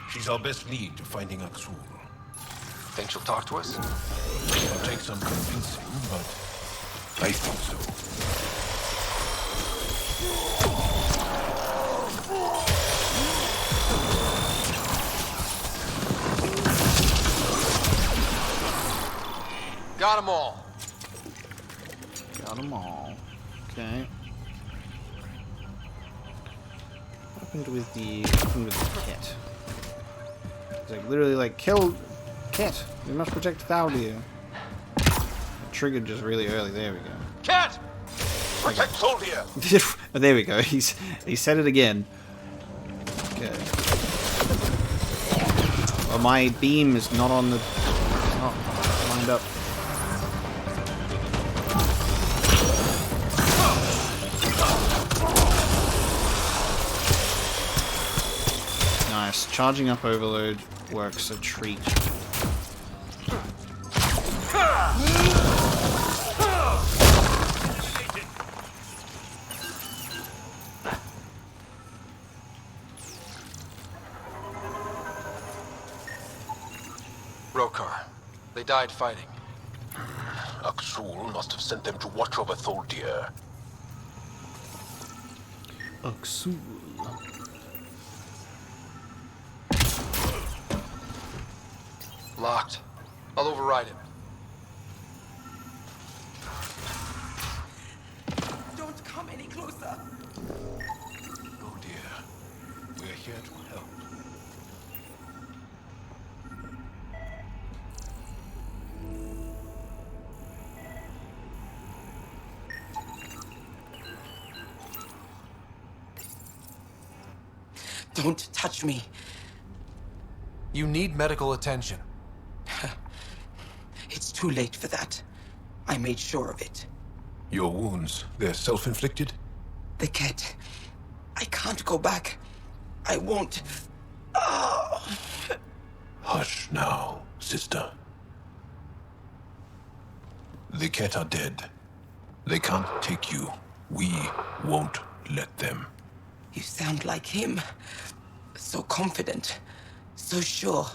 She's our best lead to finding Aksul. Think she'll talk to us? It'll take some convincing, but I think so. Got them all. Got them all. Okay. What happened with the cat? It's like literally like kill cat. We must protect Thaldir. Triggered just really early. There we go. Cat! Protect Soldia! Oh, there we go. He said it again. Okay. Well, my beam is not on the. It's not lined up. Nice. Charging up overload works a treat. Rokar. They died fighting. Aksul must have sent them to watch over Tholdir. Aksul. Locked. I'll override him. Don't come any closer. Oh dear. We're here to help. Don't touch me. You need medical attention. It's too late for that. I made sure of it. Your wounds, they're self-inflicted? The cat. I can't go back. I won't. Oh. Hush now, sister. The cat are dead. They can't take you. We won't let them. You sound like him. So confident. So sure.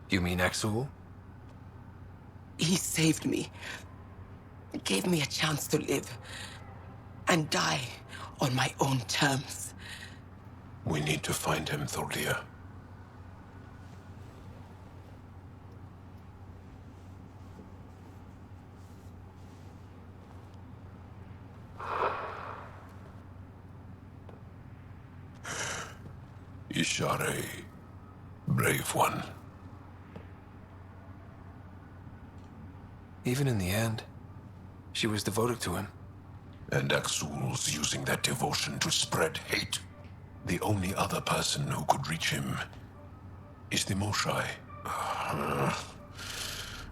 You mean Exul? He saved me. Gave me a chance to live. And die on my own terms. We need to find him, Tholdir. Ishare, brave one. Even in the end, she was devoted to him. And Axul's using that devotion to spread hate. The only other person who could reach him is the Moshai.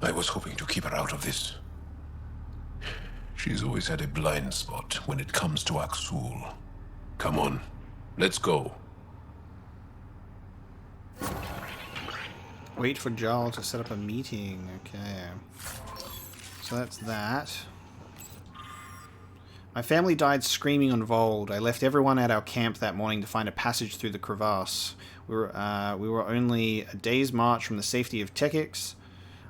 I was hoping to keep her out of this. She's always had a blind spot when it comes to Axul. Come on, let's go. Wait for Jarl to set up a meeting. Okay. So that's that. My family died screaming on Vold. I left everyone at our camp that morning to find a passage through the crevasse. We were only a day's march from the safety of Tekix.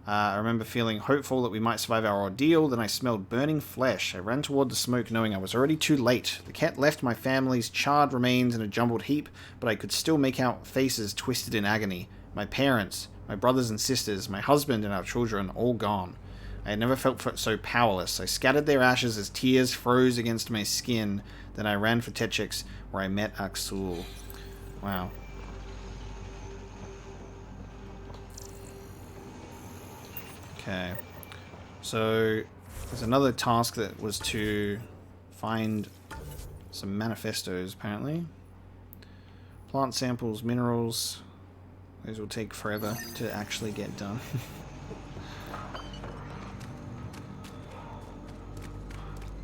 I remember feeling hopeful that we might survive our ordeal, then I smelled burning flesh. I ran toward the smoke knowing I was already too late. The cat left my family's charred remains in a jumbled heap, but I could still make out faces twisted in agony. My parents, my brothers and sisters, my husband and our children, all gone. I had never felt so powerless. I scattered their ashes as tears froze against my skin. Then I ran for Techix, where I met Axul. Wow. Okay. So, there's another task that was to find some manifestos, apparently. Plant samples, minerals. Those will take forever to actually get done.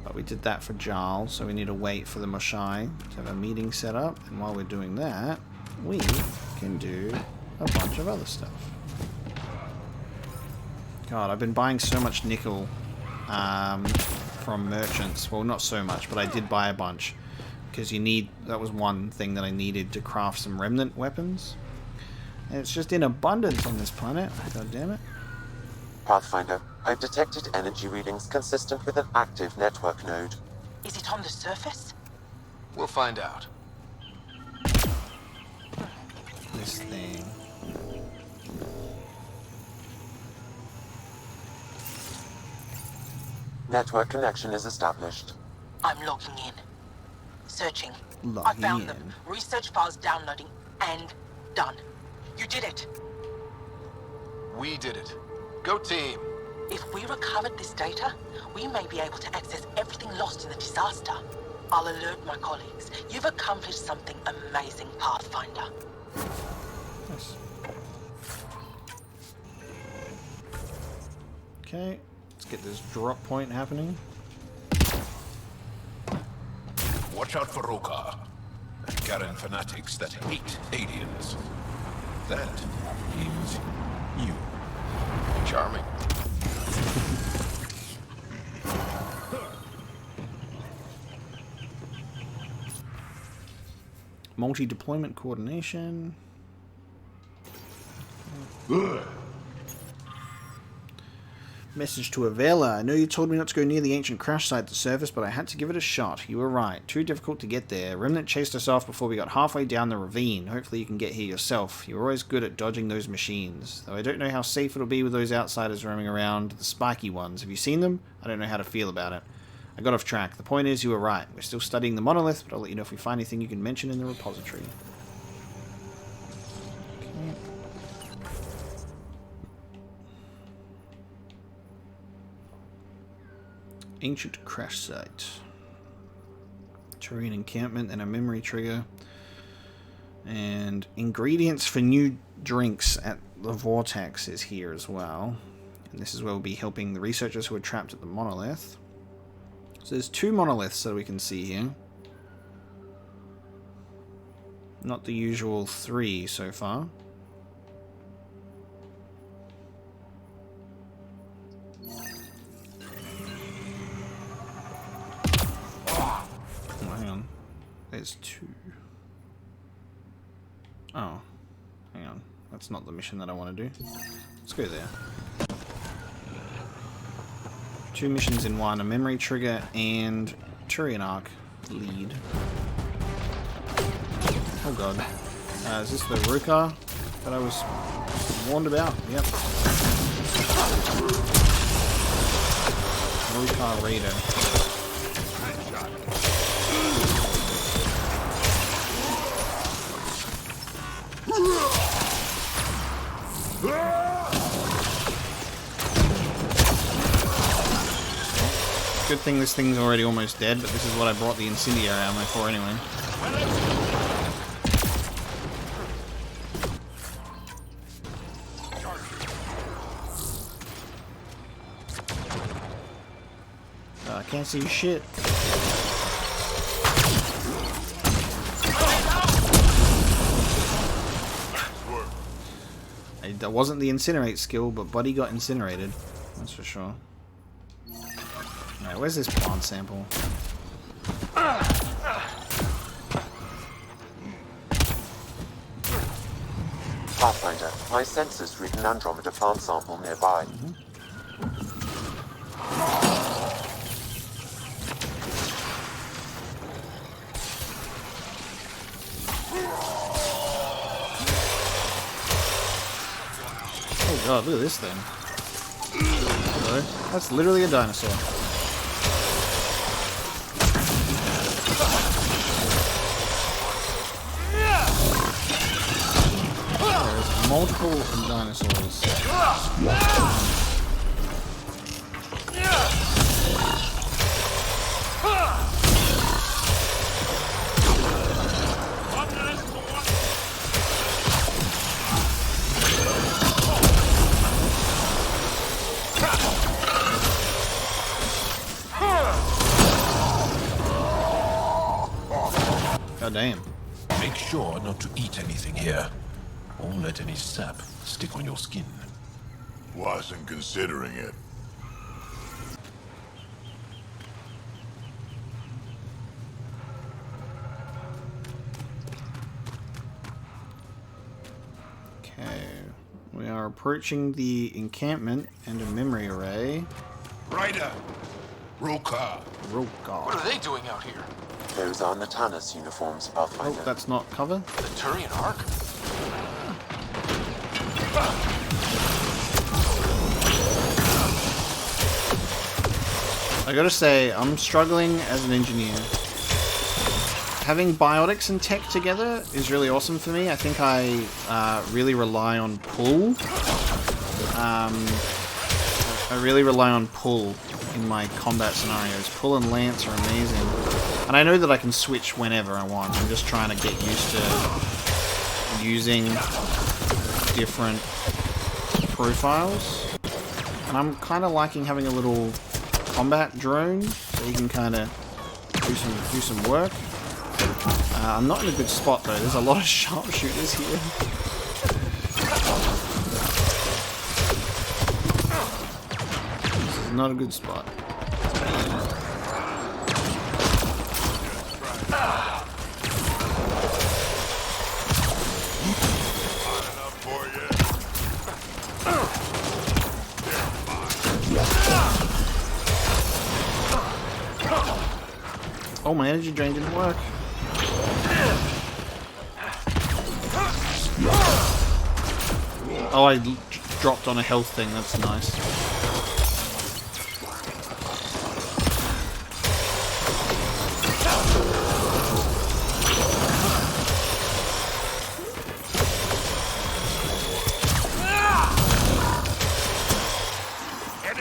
But we did that for Jarl, so we need to wait for the Moshai to have a meeting set up. And while we're doing that, we can do a bunch of other stuff. God, I've been buying so much nickel from merchants. Well, not so much, but I did buy a bunch. Because you need... That was one thing that I needed to craft some remnant weapons. And it's just in abundance on this planet. God damn it. Pathfinder, I've detected energy readings consistent with an active network node. Is it on the surface? We'll find out. This thing. Network connection is established. I'm logging in. Searching. I Logging found in. them. Research files downloading and done. You did it. We did it. Go team. If we recovered this data, we may be able to access everything lost in the disaster. I'll alert my colleagues. You've accomplished something amazing, Pathfinder. Nice. Okay, let's get this drop point happening. Watch out for Rokar and Garen fanatics that hate aliens. That is you. Charming. Multi-deployment coordination. Message to Avela. I know you told me not to go near the ancient crash site at the surface, but I had to give it a shot. You were right. Too difficult to get there. Remnant chased us off before we got halfway down the ravine. Hopefully you can get here yourself. You're always good at dodging those machines. Though I don't know how safe it'll be with those outsiders roaming around. The spiky ones. Have you seen them? I don't know how to feel about it. I got off track. The point is, you were right. We're still studying the monolith, but I'll let you know if we find anything you can mention in the repository. Okay. Ancient crash site. Turian encampment and a memory trigger. And ingredients for new drinks at the Vortex is here as well. And this is where we'll be helping the researchers who are trapped at the monolith. So there's 2 monoliths that we can see here. Not the usual 3 so far. Oh, hang on. There's 2. Oh, hang on. That's not the mission that I want to do. Let's go there. 2 missions in one, a memory trigger and Turian arc lead. Oh god. Is this the Rukar that I was warned about? Yep. Rukar Raider. Good thing this thing's already almost dead, but this is what I brought the incendiary ammo for anyway. I can't see shit. That wasn't the incinerate skill, but Buddy got incinerated. That's for sure. Alright, where's this plant sample? Pathfinder, my sensors read an Andromeda plant sample nearby. Oh god, look at this thing. Hello. That's literally a dinosaur. There's multiple dinosaurs. God damn. Make sure not to eat anything here, or let any sap stick on your skin. Wasn't considering it. Okay, we are approaching the encampment and a memory array. Ryder! Roka! What are they doing out here? Those are Natana's uniforms, Pathfinder. Oh, that's not cover. The Turian Ark? I gotta say, I'm struggling as an engineer. Having biotics and tech together is really awesome for me. I think I really rely on pull. I really rely on pull in my combat scenarios. Pull and lance are amazing. And I know that I can switch whenever I want. I'm just trying to get used to using different profiles. And I'm kind of liking having a little combat drone so you can kind of do some work. I'm not in a good spot though. There's a lot of sharpshooters here. This is not a good spot. Oh, my energy drain didn't work. Oh, I dropped on a health thing. That's nice.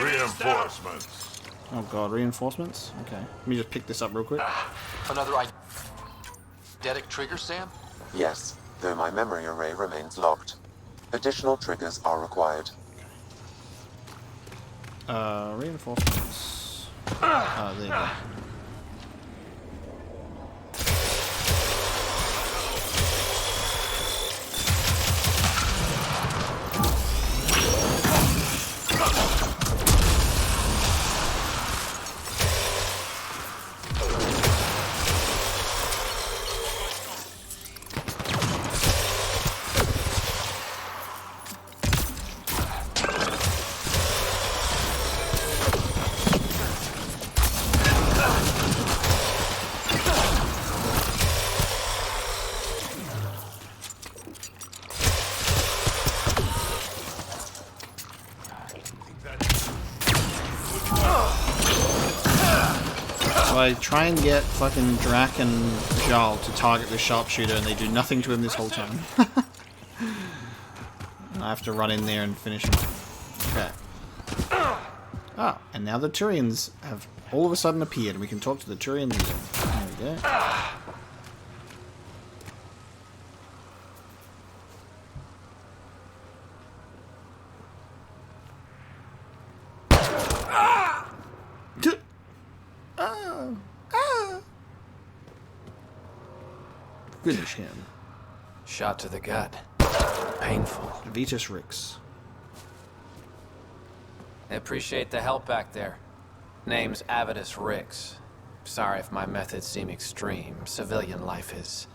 Reinforcements. Oh god, reinforcements? Okay. Let me just pick this up real quick. Another eidetic trigger, Sam? Yes, though my memory array remains locked. Additional triggers are required. Reinforcements. Oh, there you go. So I try and get fucking Drac and Jarl to target the sharpshooter and they do nothing to him this whole time. I have to run in there and finish him. Okay. Oh, and now the Turians have all of a sudden appeared, and we can talk to the Turian leader. There we go. Finish him. Shot to the gut. Painful. Vetus Rix. I appreciate the help back there. Name's Avidus Rix. Sorry if my methods seem extreme. Civilian life is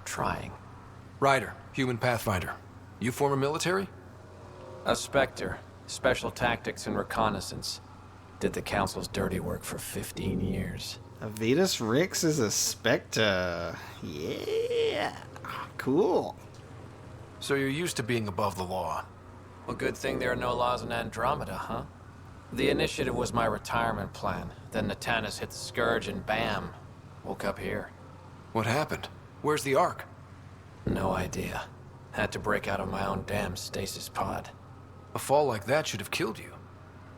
trying. Ryder, human pathfinder. You former military? A Spectre. Special tactics and reconnaissance. Did the Council's dirty work for 15 years. Avidus Rix is a Spectre. Yeah. Cool. So you're used to being above the law. Well, good thing there are no laws in Andromeda, huh? The initiative was my retirement plan. Then Natanus hit the Scourge and bam, woke up here. What happened? Where's the Ark? No idea. Had to break out of my own damn stasis pod. A fall like that should have killed you.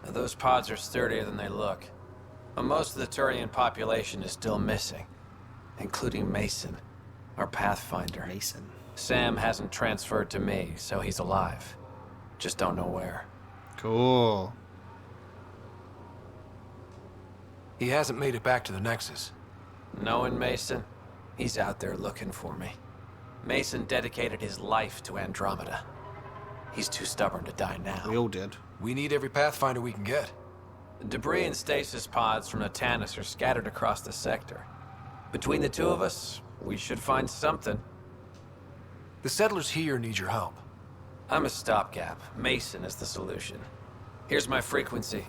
Those pods are sturdier than they look. But most of the Turian population is still missing, including Mason, our pathfinder. Mason. Sam hasn't transferred to me, so he's alive. Just don't know where. Cool. He hasn't made it back to the Nexus. Knowing Mason, he's out there looking for me. Mason dedicated his life to Andromeda. He's too stubborn to die now. We all did. We need every pathfinder we can get. Debris and stasis pods from Natanus are scattered across the sector. Between the two of us, we should find something. The settlers here need your help. I'm a stopgap. Mason is the solution. Here's my frequency.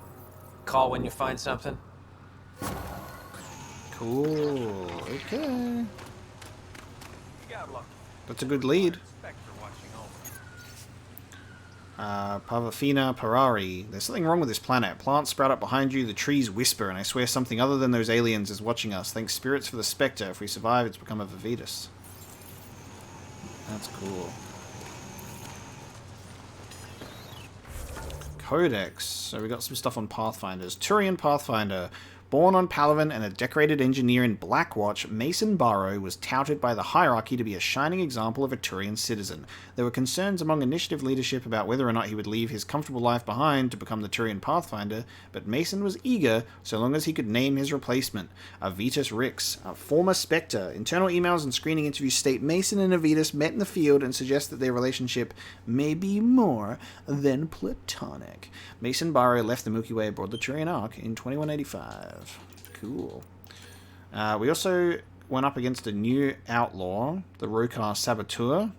Call when you find something. Cool. Okay. That's a good lead. Pavafina Parari. There's something wrong with this planet. Plants sprout up behind you, the trees whisper, and I swear something other than those aliens is watching us. Thanks spirits for the Spectre. If we survive, it's become a Vivitas. That's cool. Codex. So we got some stuff on Pathfinders. Turian Pathfinder. Born on Palaven and a decorated engineer in Blackwatch, Mason Barrow was touted by the hierarchy to be a shining example of a Turian citizen. There were concerns among initiative leadership about whether or not he would leave his comfortable life behind to become the Turian Pathfinder, but Mason was eager so long as he could name his replacement, Avidus Rix, a former Spectre. Internal emails and screening interviews state Mason and Avidus met in the field and suggest that their relationship may be more than platonic. Mason Barrow left the Milky Way aboard the Turian Ark in 2185. Cool. We also went up against a new outlaw, the Rokar Saboteur.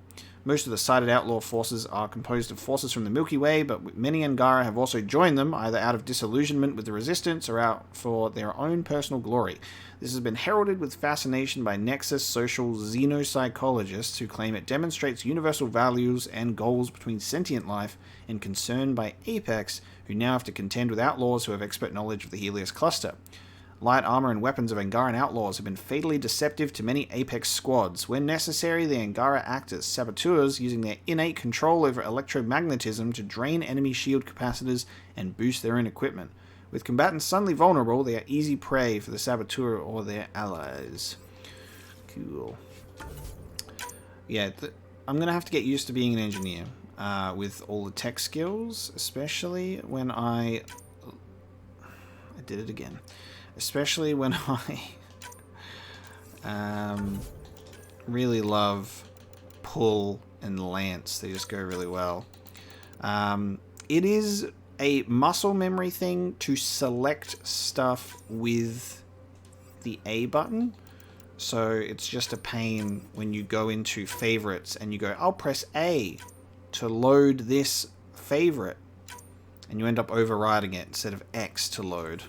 Most of the sighted outlaw forces are composed of forces from the Milky Way, but many Angara have also joined them, either out of disillusionment with the Resistance or out for their own personal glory. This has been heralded with fascination by Nexus social xenopsychologists who claim it demonstrates universal values and goals between sentient life and concern by Apex, who now have to contend with outlaws who have expert knowledge of the Helios cluster. Light armor and weapons of Angaran outlaws have been fatally deceptive to many Apex squads. When necessary, the Angara act as saboteurs, using their innate control over electromagnetism to drain enemy shield capacitors and boost their own equipment. With combatants suddenly vulnerable, they are easy prey for the saboteur or their allies. Cool. Yeah, I'm going to have to get used to being an engineer with all the tech skills, especially when I did it again. Especially when I really love pull and lance. They just go really well. It is a muscle memory thing to select stuff with the A button. So it's just a pain when you go into favorites and you go, I'll press A to load this favorite. And you end up overriding it instead of X to load.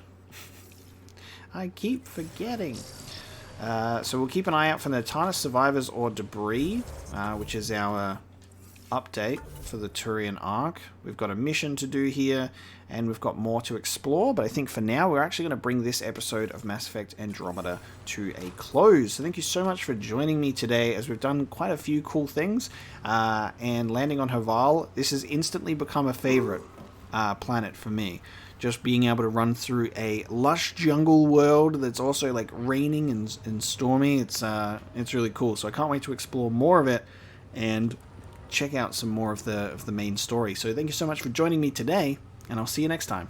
I keep forgetting. So we'll keep an eye out for the Natanus survivors or debris, which is our update for the Turian Ark. We've got a mission to do here, and we've got more to explore, but I think for now we're actually going to bring this episode of Mass Effect Andromeda to a close. So thank you so much for joining me today, as we've done quite a few cool things, and landing on Havarl. This has instantly become a favorite planet for me. just being able to run through a lush jungle world that's also like raining and stormy. It's really cool. So I can't wait to explore more of it and check out some more of the main story. So thank you so much for joining me today, and I'll see you next time.